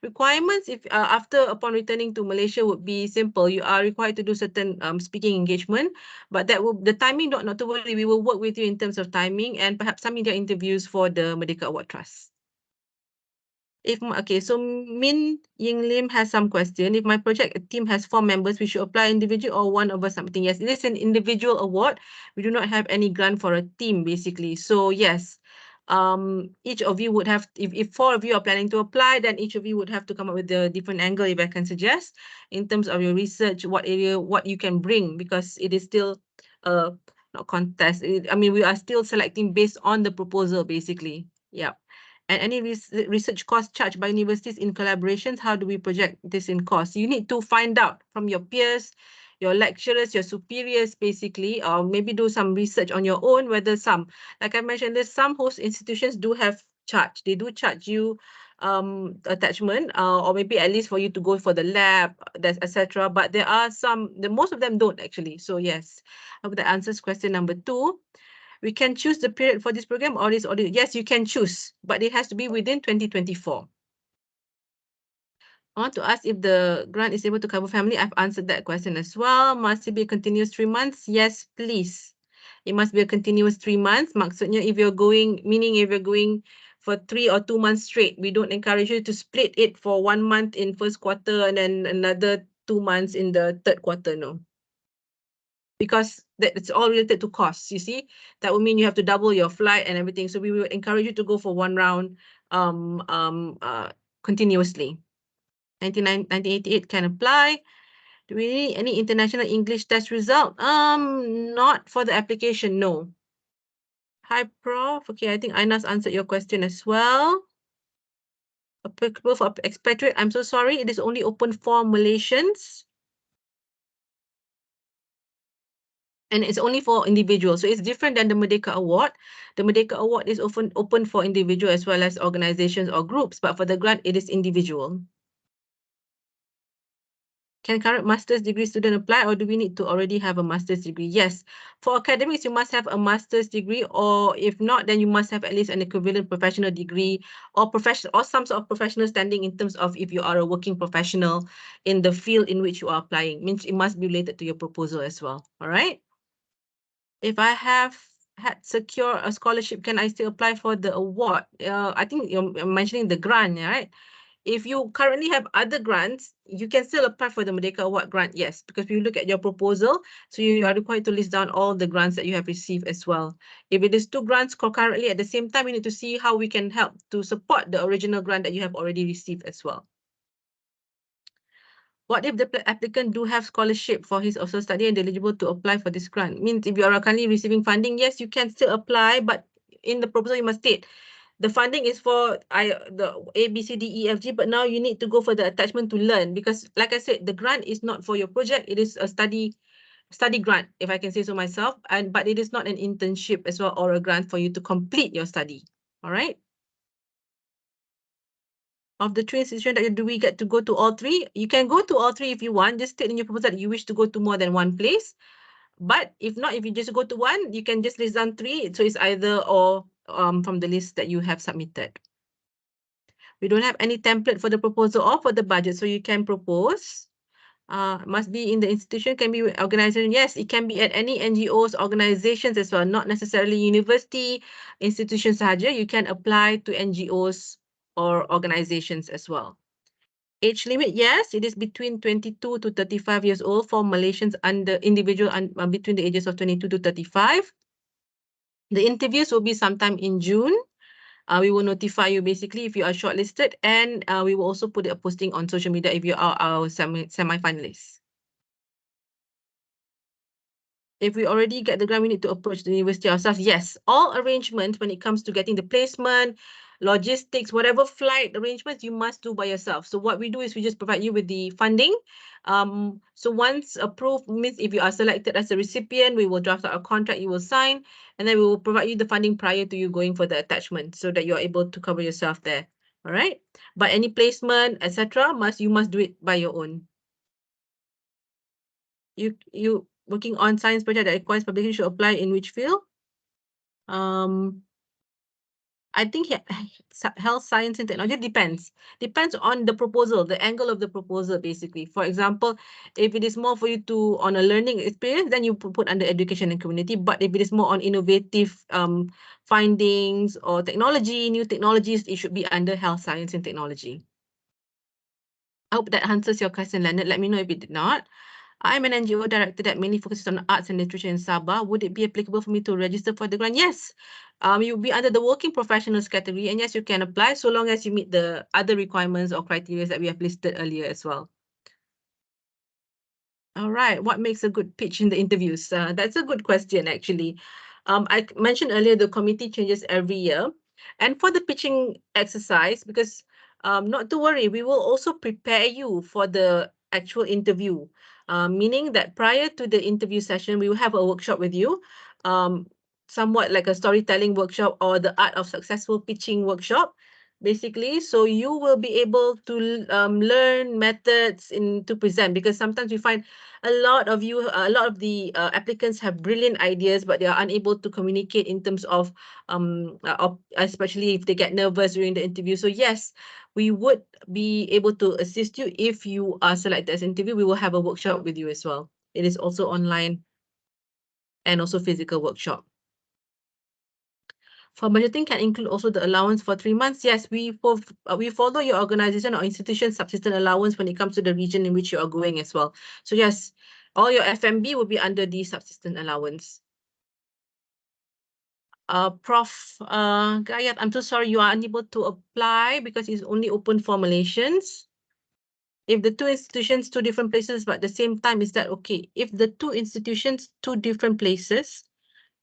S2: Requirements if upon returning to Malaysia would be simple. You are required to do certain speaking engagement, but that will the timing. Not to worry. We will work with you in terms of timing and perhaps some media interviews for the Merdeka Award Trust. Okay, so Min Ying Lim has some question. If my project team has 4 members, we should apply individual or one over something. Yes, it is an individual award. We do not have any grant for a team, basically. So yes, each of you would have, if 4 of you are planning to apply, then each of you would have to come up with a different angle, if I can suggest, in terms of your research, what area, what you can bring, because it is still not contest. I mean, we are still selecting based on the proposal, basically. Yeah. And any research cost charged by universities in collaborations, how do we project this in cost? You need to find out from your peers, your lecturers, your superiors, basically, or maybe do some research on your own, whether some, like I mentioned, there's some host institutions do have charge. They do charge you attachment, or maybe at least for you to go for the lab, etc. But there are some, most of them don't actually. So yes, I hope that answers question number 2. We can choose the period for this program or this audit. Yes, you can choose, but it has to be within 2024. I want to ask if the grant is able to cover family. I've answered that question as well. Must it be a continuous 3 months? Yes, please. It must be a continuous 3 months. Maksudnya if you're going, meaning if you're going for 3 or 2 months straight, we don't encourage you to split it for 1 month in first quarter and then another 2 months in the third quarter, no. Because it's all related to costs, you see. That would mean you have to double your flight and everything. So we will encourage you to go for 1 round continuously. 1988 can apply. Do we need any international English test result? Not for the application, no. Hi, Prof. Okay, I think Aina's answered your question as well. Applicable for expatriate, I'm so sorry, it is only open for Malaysians. And it's only for individuals. So it's different than the Merdeka Award. The Merdeka Award is often open for individual as well as organizations or groups, but for the grant, it is individual. Can current master's degree student apply, or do we need to already have a master's degree? Yes. For academics, you must have a master's degree, or if not, then you must have at least an equivalent professional degree or some sort of professional standing in terms of if you are a working professional in the field in which you are applying. Means it must be related to your proposal as well. All right. If I have had secure a scholarship, can I still apply for the award? I think you're mentioning the grant, right? If you currently have other grants, you can still apply for the Merdeka Award Grant, yes, because we look at your proposal, so you are required to list down all the grants that you have received as well. If it is 2 grants concurrently at the same time, we need to see how we can help to support the original grant that you have already received as well. What if the applicant do have scholarship for his also study and eligible to apply for this grant? Means if you are currently receiving funding, yes, you can still apply, but in the proposal you must state the funding is for the A, B, C, D, E, F, G, but now you need to go for the attachment to learn, because like I said, the grant is not for your project, it is a study grant, if I can say so myself, but it is not an internship as well or a grant for you to complete your study. All right. Of the 3 institutions that do we get to go to all 3? You can go to all 3 if you want. Just state in your proposal that you wish to go to more than 1 place. But if not, if you just go to 1, you can just list down 3. So it's either or from the list that you have submitted. We don't have any template for the proposal or for the budget, so you can propose. Must be in the institution, can be organization. Yes, it can be at any NGOs, organizations as well, not necessarily university, institutions sahaja. You can apply to NGOs or organizations as well. Age limit, yes, it is between 22 to 35 years old for Malaysians under individual between the ages of 22 to 35. The interviews will be sometime in June. We will notify you basically if you are shortlisted, and we will also put a posting on social media if you are our semi-finalists. If we already get the grant, we need to approach the university ourselves. Yes, all arrangements when it comes to getting the placement, logistics, whatever flight arrangements, you must do by yourself. So what we do is we just provide you with the funding. So once approved, means if you are selected as a recipient, we will draft out a contract, you will sign, and then we will provide you the funding prior to you going for the attachment so that you're able to cover yourself there. All right. But any placement, etc., you must do it by your own. You working on science project that requires publication should apply in which field? I think health science and technology depends on the proposal, the angle of the proposal, basically. For example, if it is more for you to on a learning experience, then you put under education and community. But if it is more on innovative findings or technology, new technologies, it should be under health science and technology. I hope that answers your question, Leonard. Let me know if it did not. I'm an NGO director that mainly focuses on arts and literature in Sabah. Would it be applicable for me to register for the grant? Yes. You'll be under the working professionals category, and yes, you can apply so long as you meet the other requirements or criteria that we have listed earlier as well. All right, what makes a good pitch in the interviews? That's a good question, actually. I mentioned earlier the committee changes every year. And for the pitching exercise, because not to worry, we will also prepare you for the actual interview, meaning that prior to the interview session, we will have a workshop with you, somewhat like a storytelling workshop or the art of successful pitching workshop, basically. So you will be able to learn methods to present, because sometimes we find a lot of the applicants have brilliant ideas, but they are unable to communicate in terms of especially if they get nervous during the interview. So yes, we would be able to assist you if you are selected as interview. We will have a workshop with you as well. It is also online and also physical workshop. For budgeting can include also the allowance for 3 months. Yes, we follow your organization or institution subsistence allowance when it comes to the region in which you are going as well. So yes, all your FMB will be under the subsistence allowance. Prof. Gayat, I'm so sorry you are unable to apply because it's only open for Malaysians. If the two institutions, two different places, but at the same time, is that okay? If the two institutions, two different places,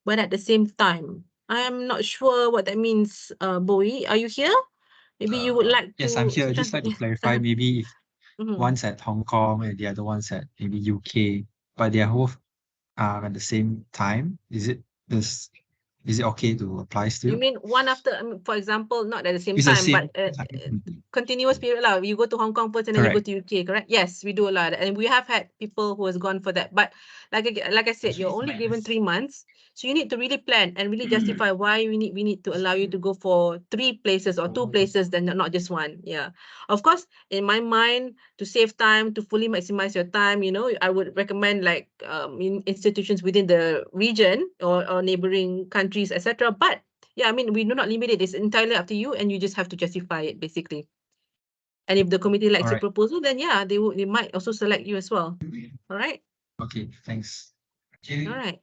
S2: but at the same time, I'm not sure what that means. Bowie, are you here? Maybe you would like
S4: Yes,
S2: to
S4: I'm here. I'd
S2: switch on
S4: just
S2: to
S4: like to clarify, maybe if
S2: Mhm.
S4: one's at Hong Kong and the other one's at maybe UK, but they are both at the same time. Is it okay to apply still?
S2: You mean one after, for example, not at the same
S4: It's the
S2: time, but
S4: same.
S2: continuous period lah. You go to Hong Kong first and then you go
S4: Correct.
S2: to UK, correct? Yes, we do a lot, and we have had people who has gone for that. But like I said, you're only given 3 months, so you need to really plan and really justify why we need to allow you to go for 3 places or 2 places, then not just one. Yeah, of course, in my mind, to save time, to fully maximize your time, I would recommend like institutions within the region or neighboring countries, etc. But yeah, I mean, we do not limit it. It's entirely up to you, and you just have to justify it, basically. And if the committee likes your proposal, then yeah, they might also select you as well. All right.
S4: Okay, thanks.
S2: All right.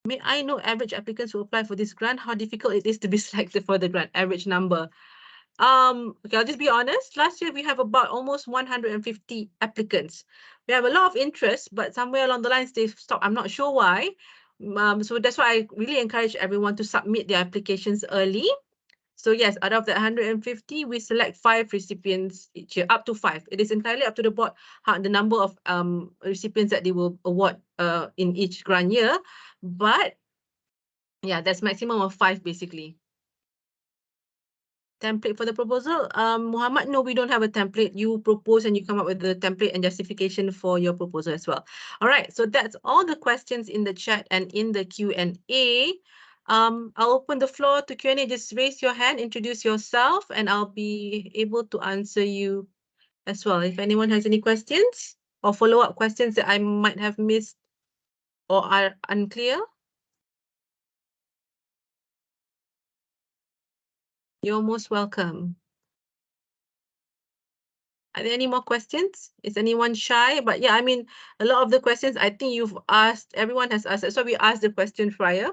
S2: May I know average applicants who apply for this grant? How difficult it is to be selected for the grant? Average number. Okay, I'll just be honest. Last year we have about almost 150 applicants. We have a lot of interest, but somewhere along the lines they stopped. I'm not sure why. So that's why I really encourage everyone to submit their applications early. So yes, out of the 150, we select 5 recipients each year, up to 5. It is entirely up to the board the number of recipients that they will award in each grant year. But yeah, that's maximum of 5 basically. Template for the proposal. Muhammad, no, we don't have a template. You propose and you come up with the template and justification for your proposal as well. All right, so that's all the questions in the chat and in the Q&A. I'll open the floor to Q&A. Just raise your hand, introduce yourself, and I'll be able to answer you as well. If anyone has any questions or follow-up questions that I might have missed or are unclear, you're most welcome. Are there any more questions? Is anyone shy? But yeah, I mean, a lot of the questions I think you've asked, everyone has asked. So we asked the question prior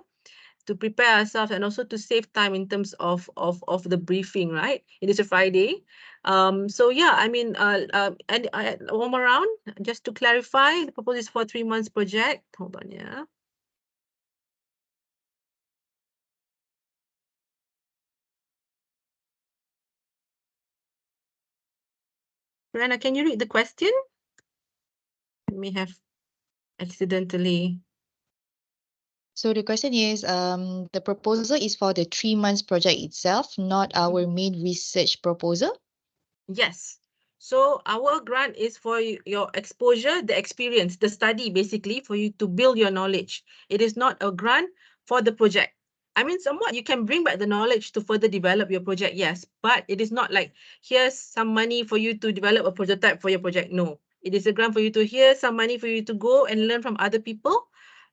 S2: to prepare ourselves and also to save time in terms of the briefing, right? It is a Friday. So yeah, I mean, and one more round, just to clarify, the proposal is for a 3 months project. Hold on, yeah. Rana, can you read the question? I may have accidentally.
S1: So the question is, the proposal is for the 3 months project itself, not our main research proposal.
S2: Yes. So our grant is for your exposure, the experience, the study, basically, for you to build your knowledge. It is not a grant for the project. I mean, somewhat you can bring back the knowledge to further develop your project, yes, but it is not like, here's some money for you to develop a prototype for your project. No, it is a grant for you to, here's some money for you to go and learn from other people,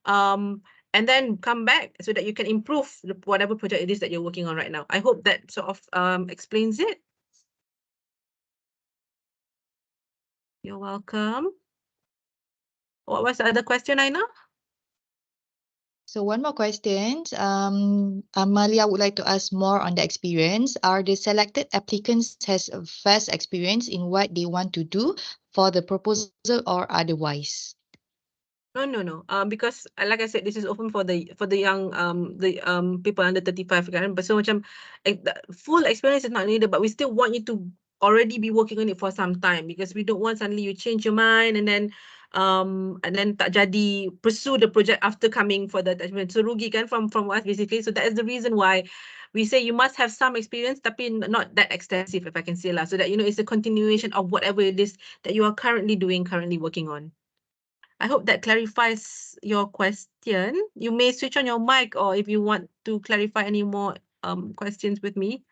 S2: and then come back so that you can improve whatever project it is that you're working on right now. I hope that sort of explains it. You're welcome. What was the other question, Aina?
S1: So one more question. Amalia would like to ask more on the experience. Are the selected applicants has a vast experience in what they want to do for the proposal or otherwise?
S2: No. Because like I said, this is open for the young people under 35 kan. But so macam the full experience is not needed, but we still want you to already be working on it for some time, because we don't want suddenly you change your mind and then tak jadi pursue the project after coming for the attachment. So rugi kan from us basically. So that is the reason why we say you must have some experience, tapi not that extensive, if I can say lah, so that it's a continuation of whatever it is that you are currently working on. I hope that clarifies your question. You may switch on your mic, or if you want to clarify any more questions with me.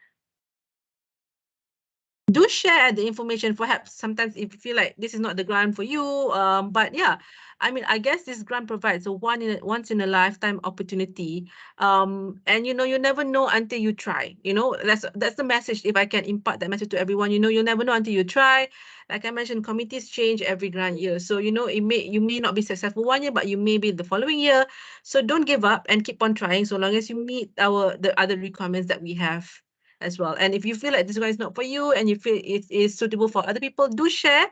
S2: Do share the information. Perhaps sometimes if you feel like this is not the grant for you, but yeah, I mean, I guess this grant provides a once in a lifetime opportunity, and you never know until you try. That's the message. If I can impart that message to everyone, you never know until you try. Like I mentioned, committees change every grant year, so you may not be successful one year, but you may be the following year. So don't give up and keep on trying, so long as you meet the other requirements that we have as well. And if you feel like this one is not for you and you feel it is suitable for other people, do share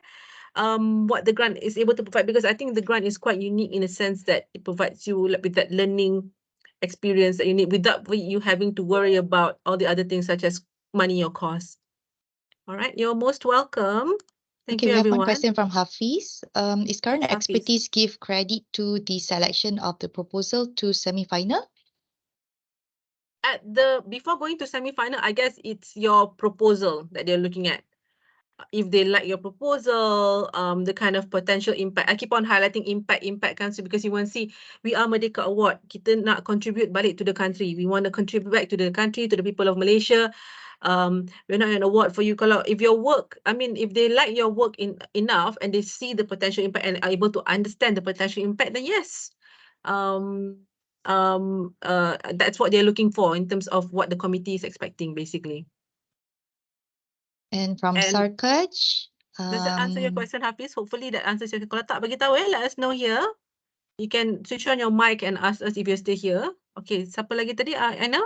S2: what the grant is able to provide, because I think the grant is quite unique in a sense that it provides you with that learning experience that you need without you having to worry about all the other things such as money or cost. All right, you're most welcome. Thank you,
S1: We have
S2: everyone.
S1: one question from Hafiz. Is current
S2: Yes, Hafiz.
S1: expertise give credit to the selection of the proposal to semi-final?
S2: Before going to semi-final, I guess it's your proposal that they're looking at. If they like your proposal, the kind of potential impact. I keep on highlighting impact kan, so because you want to see, we are Merdeka Award. Kita nak contribute balik to the country. We want to contribute back to the country, to the people of Malaysia. We're not an award for you. If your work, I mean, if they like your work enough and they see the potential impact and are able to understand the potential impact, then yes. That's what they're looking for in terms of what the committee is expecting, basically.
S1: And from
S2: And
S1: Sarkaj.
S2: Does that answer your question, Hafiz? Hopefully that answers your question. Kalau tak, bagi tahu let us know here. You can switch on your mic and ask us if you're still here. Okay, siapa lagi tadi? Aina?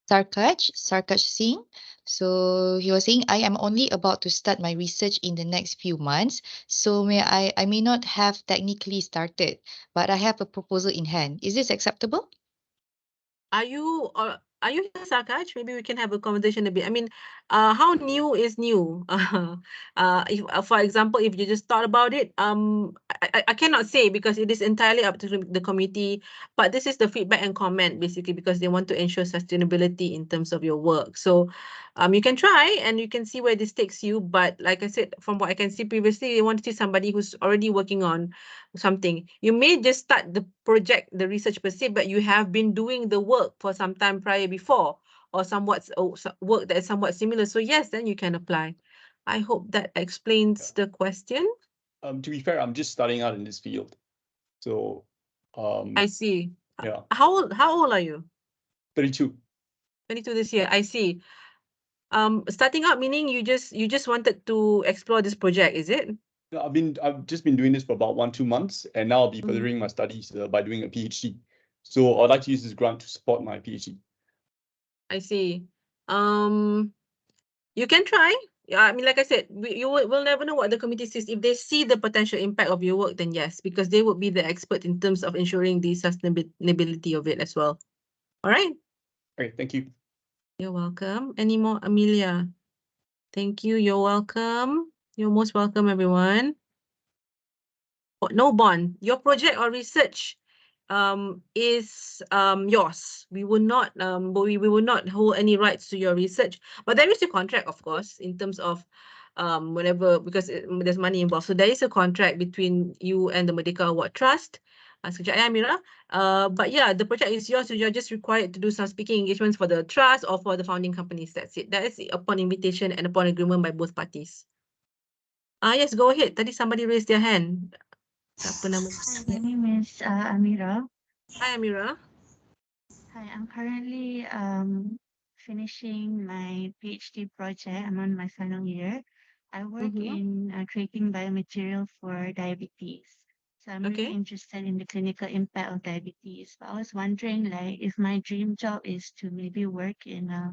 S1: Sarkaj Singh. So he was saying, I am only about to start my research in the next few months. So I may not have technically started, but I have a proposal in hand. Is this acceptable?
S2: Are you here, Sarkaj? Maybe we can have a conversation a bit. I mean, how new is new? If, for example, if you just thought about it, I cannot say because it is entirely up to the committee. But this is the feedback and comment basically because they want to ensure sustainability in terms of your work. So, you can try and you can see where this takes you. But like I said, from what I can see previously, they want to see somebody who's already working on something. You may just start the project, the research per se, but you have been doing the work for some time prior before, or work that is somewhat similar. So yes, then you can apply. I hope that explains the question.
S5: To be fair, I'm just starting out in this field. So
S2: I see.
S5: Yeah.
S2: How old are you?
S5: 32.
S2: 22 this year. I see. Starting out meaning you just wanted to explore this project, is it?
S5: I've just been doing this for about 1-2 months, and now I'll be furthering my studies by doing a PhD. So I'd like to use this grant to support my PhD.
S2: I see. You can try. I mean, like I said, we'll never know what the committee sees. If they see the potential impact of your work, then yes, because they would be the expert in terms of ensuring the sustainability of it as well. All right.
S5: Okay, thank you.
S2: You're welcome. Any more, Amelia? Thank you. You're welcome. You're most welcome, everyone. No bond. Your project or research is yours. We will not we will not hold any rights to your research, but there is a contract, of course, in terms of whenever, because there's money involved, so there is a contract between you and the Merdeka Award Trust. Sekejap ya, Amira. But yeah, the project is yours, so you're just required to do some speaking engagements for the trust or for the founding companies. That's it. That is upon invitation and upon agreement by both parties. Yes, go ahead. Tadi somebody raised their hand. Siapa nama?
S6: Hi, my name is Amira.
S2: Hi, Amira.
S6: Hi, I'm currently finishing my PhD project. I'm on my final year. I work in creating biomaterial for diabetes. So I'm really
S2: Okay.
S6: interested in the clinical impact of diabetes. But I was wondering, like, if my dream job is to maybe work in a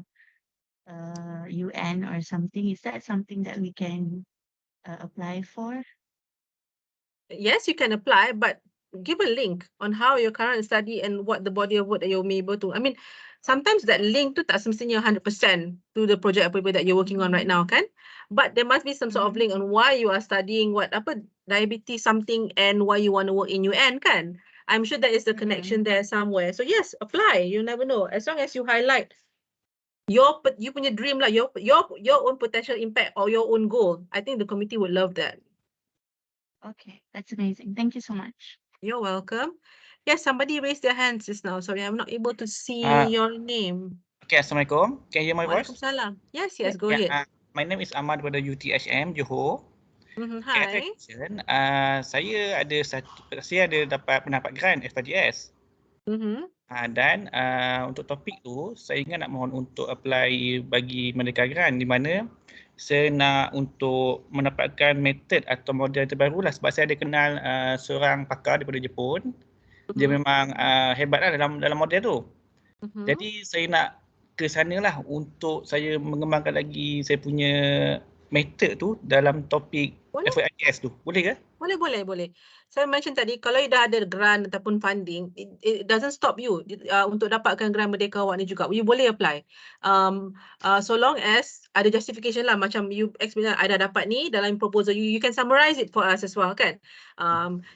S6: UN or something, is that something that we can apply for?
S2: Yes, you can apply, but give a link on how your current study and what the body of work that you're able to. I mean, sometimes that link tu tak semestinya 100% to the project apa that you're working on right now, kan? But there must be some sort of link on why you are studying what apa diabetes something and why you want to work in UN, kan? I'm sure there is a connection there somewhere. So yes, apply. You never know. As long as you highlight you punya dream lah, your own potential impact or your own goal. I think the committee would love that.
S6: Okay, that's amazing. Thank you so much.
S2: You're welcome. Yes, somebody raised their hands just now. Sorry, I'm not able to see your name.
S7: Okay, Assalamualaikum. Can you hear my voice?
S2: Waalaikumsalam. Yes, go
S7: Yeah,
S2: ahead.
S7: my name is Ahmad daripada UTHM Johor.
S2: Hi.
S7: Saya ada dapat pendapat grant SPDS. Dan untuk topik tu saya ingat nak mohon untuk apply bagi Merdeka Grant, di mana saya nak untuk mendapatkan method atau model terbaru lah, sebab saya ada kenal seorang pakar daripada Jepun. Dia memang hebat lah dalam model tu. Jadi saya nak ke sana lah untuk saya mengembangkan lagi saya punya method tu dalam topik FIDS tu. Boleh ke?
S2: Boleh. Saya mention tadi, kalau you dah ada grant ataupun funding, it doesn't stop you untuk dapatkan grant Merdeka Award ni juga. You boleh apply. So long as ada justification lah, macam you explain, I dah dapat ni dalam proposal, you can summarize it for us as well, kan?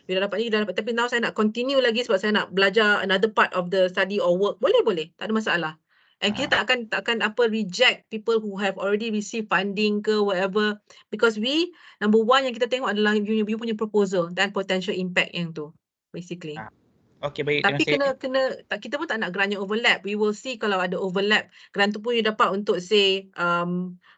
S2: You dah dapat ni, tapi now saya nak continue lagi sebab saya nak belajar another part of the study or work. Boleh. Tak ada masalah. And kita takkan reject people who have already received funding ke whatever, because number one yang kita tengok adalah you punya proposal dan potential impact yang tu basically.
S7: Okay, baik.
S2: Tapi kita pun tak nak grant yang overlap. We will see kalau ada overlap. Grant tu pun you dapat untuk say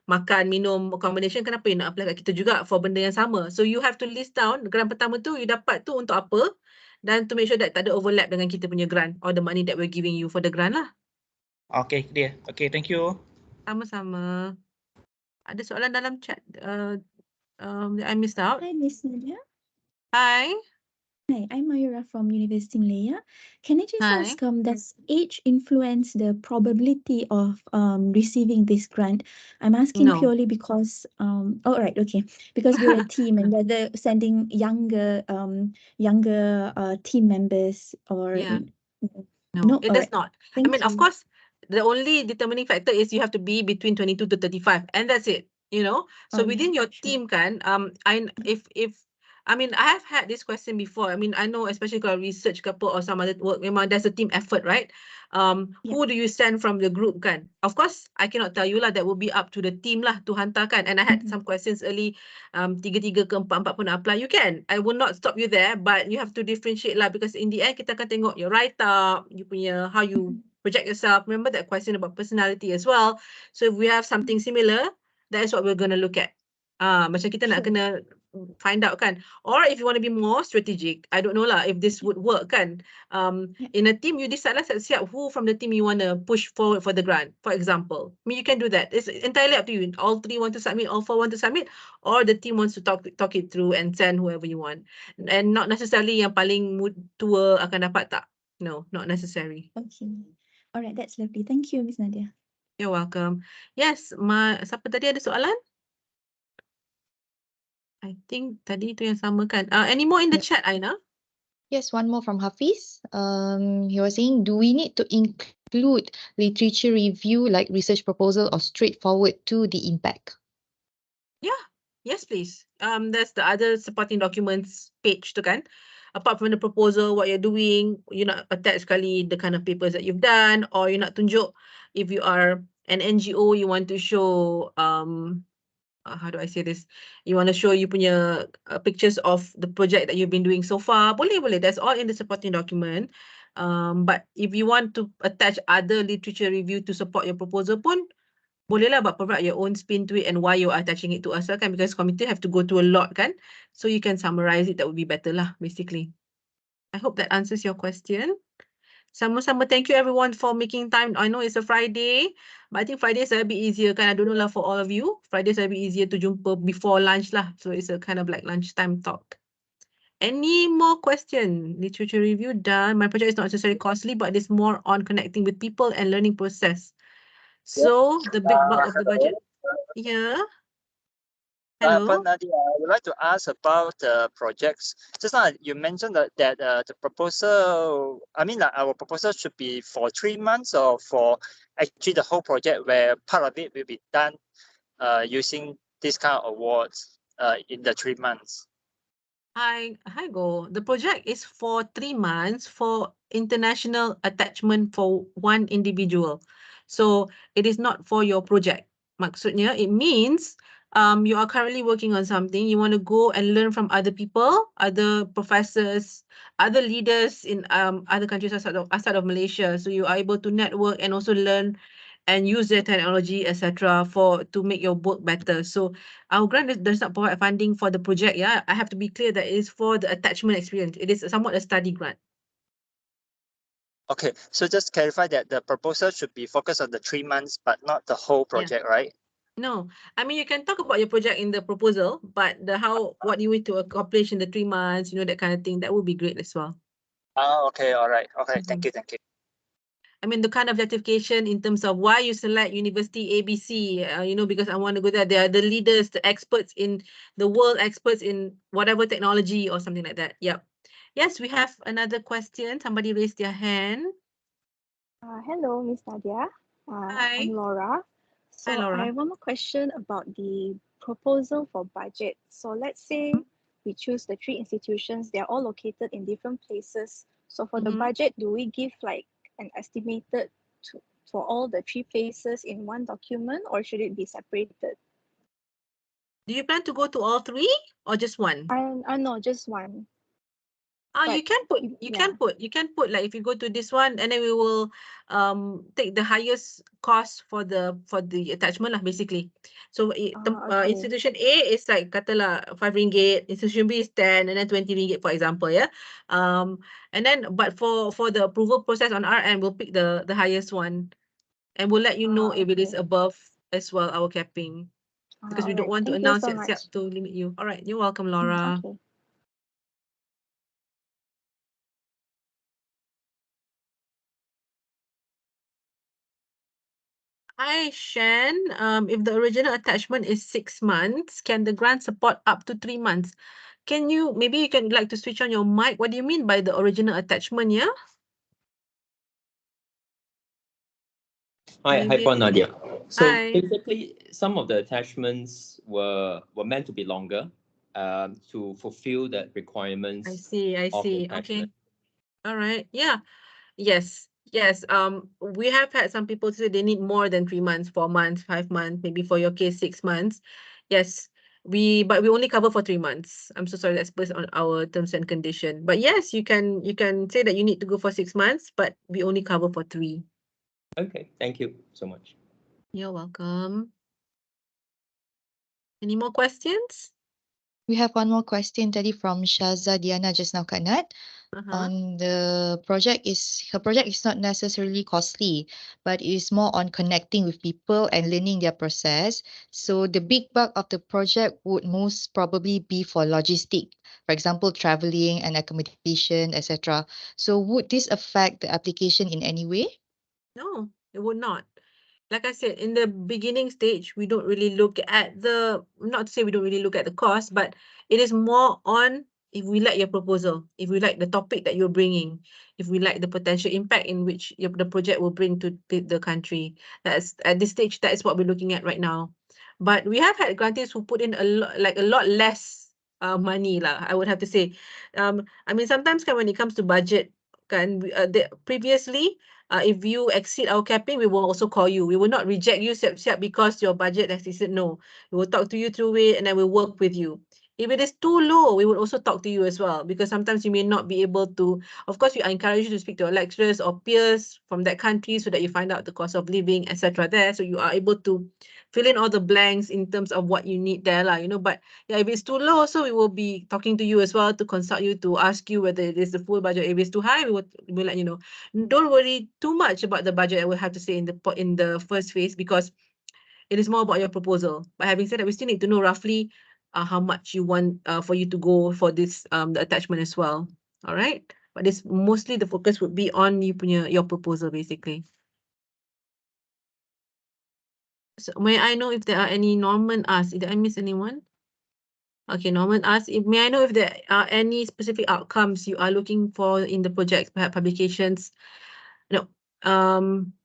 S2: makan, minum, accommodation, kenapa you nak apply kat kita juga for benda yang sama. So you have to list down grant pertama tu you dapat tu untuk apa, dan to make sure that tak ada overlap dengan kita punya grant or the money that we're giving you for the grant lah.
S7: Okay, clear. Okay, thank you.
S2: Sama-sama. Ada soalan dalam chat that I missed out?
S8: Hi, Miss Nadia.
S2: Hi.
S8: Hi, I'm Mayura from University Malaya. Can I just ask, does age influence the probability of receiving this grant? I'm asking purely because, because we're a team and whether sending younger team members or
S2: No, it does not. I mean, of course, the only determining factor is you have to be between 22 to 35, and that's it. You know, so within your team, kan, I mean, I have had this question before. I mean, I know, especially kalau research couple or some other work, memang there's a team effort, right? Who do you send from the group, kan? Of course, I cannot tell you lah. That will be up to the team lah to hantarkan. And I had some questions early. 3 ke 4 pun nak apply. You can. I will not stop you there, but you have to differentiate lah, because in the end kita akan tengok your write up, you punya how you project yourself. Remember that question about personality as well. So if we have something similar, that is what we're going to look at. Macam kita nak kena find out, kan? Or if you want to be more strategic, I don't know lah if this would work, kan? In a team, you decide lah siap who from the team you want to push forward for the grant, for example. I mean, you can do that. It's entirely up to you. All 3 want to submit, all 4 want to submit, or the team wants to talk it through and send whoever you want. And not necessarily yang paling tua akan dapat, tak. No, not necessary.
S8: Okay. All right, that's lovely. Thank you, Miss Nadia.
S2: You're welcome. Yes, siapa tadi ada soalan? I think tadi itu yang sama, kan? Any more in the chat, Aina?
S1: Yes, one more from Hafiz. He was saying, do we need to include literature review like research proposal or straightforward to the impact?
S2: Yes, please. There's the other supporting documents page tu kan. Apart from the proposal, what you're doing, you nak attach sekali the kind of papers that you've done, or you nak tunjuk if you are an NGO, you want to show how do I say this? You want to show you punya pictures of the project that you've been doing so far. Boleh, boleh. That's all in the supporting document. But if you want to attach other literature review to support your proposal pun, boleh lah, but provide your own spin to it and why you are attaching it to us kan, because committee have to go through a lot kan. So you can summarize it, that would be better lah, basically. I hope that answers your question. Sama-sama, thank you everyone for making time. I know it's a Friday, but I think Fridays are a bit easier kan. I don't know lah for all of you. Fridays are a bit easier to jumpa before lunch lah. So it's a kind of like lunchtime talk. Any more question? Literature review done. My project is not necessarily costly, but it's more on connecting with people and learning process. So the big bulk of the budget. Yeah. Hello.
S9: Nadia, I would like to ask about projects. Just now you mentioned that the proposal, our proposal should be for 3 months or for actually the whole project where part of it will be done using this kind of awards in the 3 months.
S2: Hi, Go. The project is for 3 months for international attachment for one individual. So it is not for your project. Maksudnya, it means you are currently working on something. You want to go and learn from other people, other professors, other leaders in other countries outside of Malaysia. So you are able to network and also learn and use their technology, etc., to make your work better. So our grant does not provide funding for the project. Yeah, I have to be clear that it is for the attachment experience. It is somewhat a study grant.
S9: Okay, so just clarify that the proposal should be focused on the 3 months, but not the whole project, right?
S2: No, I mean, you can talk about your project in the proposal, but what you need to accomplish in the 3 months, that kind of thing, that would be great as well.
S9: Okay, all right. Okay, thank you.
S2: I mean, the kind of justification in terms of why you select University ABC, because I want to go there. They are the leaders, the experts in the world, experts in whatever technology or something like that. Yep. Yes, we have another question. Somebody raised their hand.
S10: Hello, Miss Nadia.
S2: Hi.
S10: I'm Laura. So
S2: Hi, Laura.
S10: I have one more question about the proposal for budget. So let's say we choose the 3 institutions. They're all located in different places. So for the budget, do we give like an estimated for all the 3 places in one document, or should it be separated?
S2: Do you plan to go to all 3 or just one?
S10: No, just one.
S2: You can put like if you go to this one, and then we will take the highest cost for the attachment lah, basically. So
S10: okay.
S2: institution A is like katalah RM5, institution B is 10, and then RM20, for example, yeah. And then but for the approval process on our end, we'll pick the highest one, and we'll let you know if it is above as well our capping, because we don't want to announce it to limit you. All right, you're welcome, Laura.
S10: Okay.
S2: Hi, Shan. If the original attachment is 6 months, can the grant support up to 3 months? Maybe you can like to switch on your mic. What do you mean by the original attachment, yeah?
S11: Hi, Nadia. So
S2: Hi.
S11: basically, some of the attachments were meant to be longer to fulfill the requirements.
S2: I see.
S11: Of the
S2: Okay.
S11: attachment.
S2: All right. Yeah. Yes. We have had some people say they need more than 3 months, 4 months, 5 months, maybe for your case 6 months. Yes, but we only cover for 3 months. I'm so sorry, that's based on our terms and condition. But yes, you can say that you need to go for 6 months, but we only cover for 3.
S11: Okay, thank you so much.
S2: You're welcome. Any more questions?
S1: We have one more question tadi from Shaza Diana just now, Kak Nat. On the project her project is not necessarily costly, but it is more on connecting with people and learning their process. So the big bulk of the project would most probably be for logistic, for example, traveling and accommodation, etc. So would this affect the application in any way?
S2: No, it would not. Like I said, in the beginning stage, we don't really look at not to say we don't really look at the cost, but it is more on if we like your proposal, if we like the topic that you're bringing, if we like the potential impact in which the project will bring to the country. That's at this stage, that is what we're looking at right now. But we have had grantees who put in a lot less money lah, I would have to say. I mean, sometimes when it comes to budget, previously, if you exceed our capping, we will also call you. We will not reject you because your budget has exceeded. No, we will talk to you through it, and then we'll work with you. If it is too low, we will also talk to you as well, because sometimes you may not be able to. Of course, we encourage you to speak to your lecturers or peers from that country so that you find out the cost of living, etc. there, so you are able to fill in all the blanks in terms of what you need there, But yeah, if it's too low, so we will be talking to you as well to consult you, to ask you whether it is the full budget. If it's too high, we'll let you know. Don't worry too much about the budget, I will have to say, in the first phase, because it is more about your proposal. But having said that, we still need to know roughly how much you want for you to go for this the attachment as well. All right. But this mostly the focus would be on your proposal, basically. So may I know if there are any? Norman asked, did I miss anyone? Okay, Norman asked, may I know if there are any specific outcomes you are looking for in the projects, perhaps publications? No,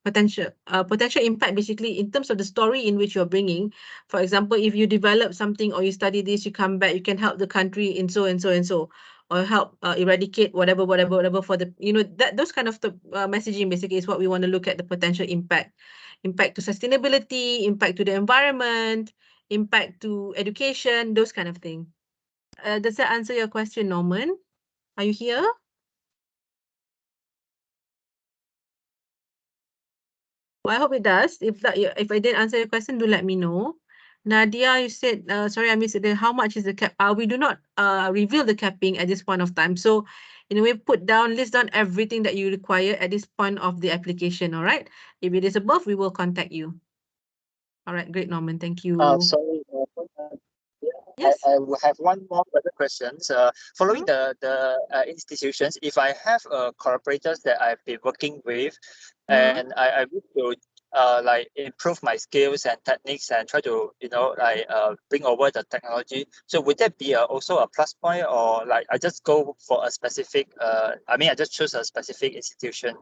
S2: potential impact, basically, in terms of the story in which you're bringing. For example, if you develop something or you study this, you come back, you can help the country in so and so and so, or help eradicate whatever for the, those kind of messaging basically is what we want to look at, the potential impact. Impact to sustainability, impact to the environment, impact to education, those kind of thing. Does that answer your question, Norman? Are you here? Well, I hope it does. If I didn't answer your question, do let me know. Nadia, you said, sorry, I missed it. How much is the cap? We do not reveal the capping at this point of time. So, we list down everything that you require at this point of the application. All right. If it is above, we will contact you. All right. Great, Norman. Thank you.
S9: Sorry.
S2: Yes.
S9: I will have one more further questions. Following the institutions, if I have collaborators that I've been working with, and I wish to like improve my skills and techniques and try to bring over the technology. So would that be also a plus point, or like I just go for a specific I just choose a specific institution?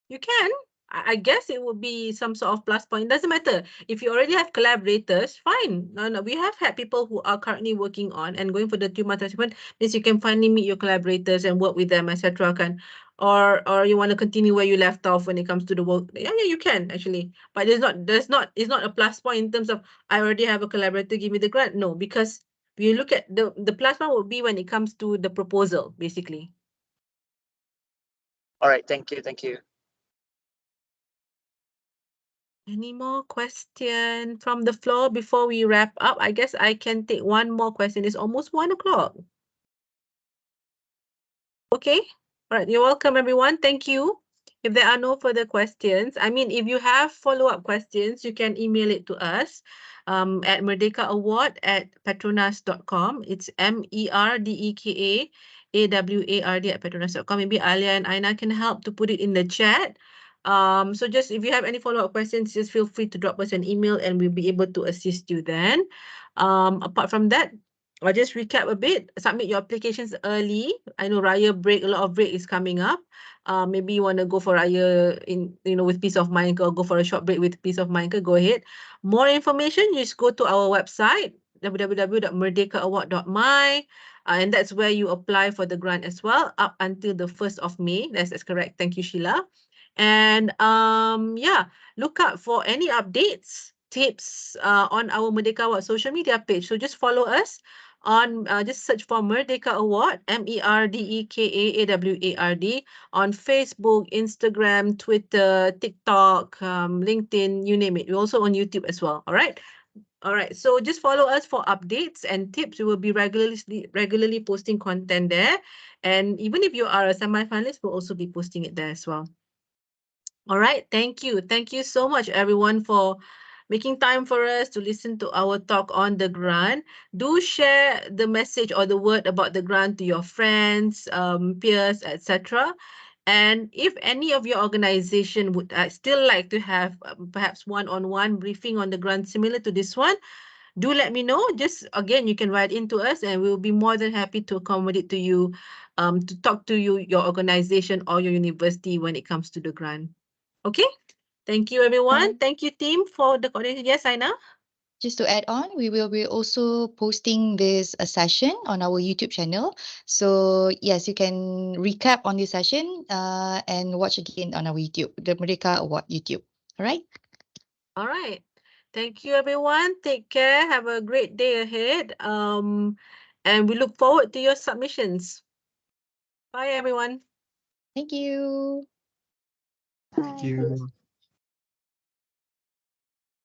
S2: You can. I guess it would be some sort of plus point. It doesn't matter. If you already have collaborators, fine. No, we have had people who are currently working on and going for the 2-month attachment. Means you can finally meet your collaborators and work with them, etc. Or you want to continue where you left off when it comes to the work. Yeah, you can actually. But it's not a plus point in terms of I already have a collaborator, give me the grant. No, because you look at the plus point would be when it comes to the proposal, basically.
S9: All right, thank you.
S2: Any more question from the floor before we wrap up? I guess I can take one more question. It's almost 1 o'clock. Okay. All right. You're welcome, everyone. Thank you. If there are no further questions, if you have follow-up questions, you can email it to us at merdekaaward@petronas.com. It's merdekaaward@petronas.com. Maybe Alia and Aina can help to put it in the chat. So just if you have any follow-up questions, just feel free to drop us an email and we'll be able to assist you then. Apart from that, I'll just recap a bit. Submit your applications early. I know Raya break, a lot of break is coming up. Maybe you want to go for Raya with peace of mind, or go for a short break with peace of mind, go ahead. More information, just go to our website, www.merdekaaward.my. And that's where you apply for the grant as well, up until the 1st of May. That's correct. Thank you, Sheila. And look out for any updates, tips on our Merdeka Award social media page. So just follow us on, just search for Merdeka Award, MERDEKAAWARD, on Facebook, Instagram, Twitter, TikTok, LinkedIn, you name it. We're also on YouTube as well. All right. So just follow us for updates and tips. We will be regularly posting content there. And even if you are a semi-finalist, we'll also be posting it there as well. All right. Thank you. Thank you so much, everyone, for making time for us to listen to our talk on the grant. Do share the message or the word about the grant to your friends, peers, etc. And if any of your organization would still like to have perhaps one-on-one briefing on the grant similar to this one, do let me know. Just again, you can write into us and we'll be more than happy to accommodate to you, to talk to you, your organization or your university when it comes to the grant. Okay? Thank you, everyone. Thank you, team, for the coordination. Yes, Aina?
S1: Just to add on, we will be also posting this session on our YouTube channel. So yes, you can recap on this session and watch again on our YouTube, the Merdeka Award YouTube. All right.
S2: All right. Thank you, everyone. Take care. Have a great day ahead. And we look forward to your submissions. Bye, everyone.
S1: Thank you.
S4: Thank you.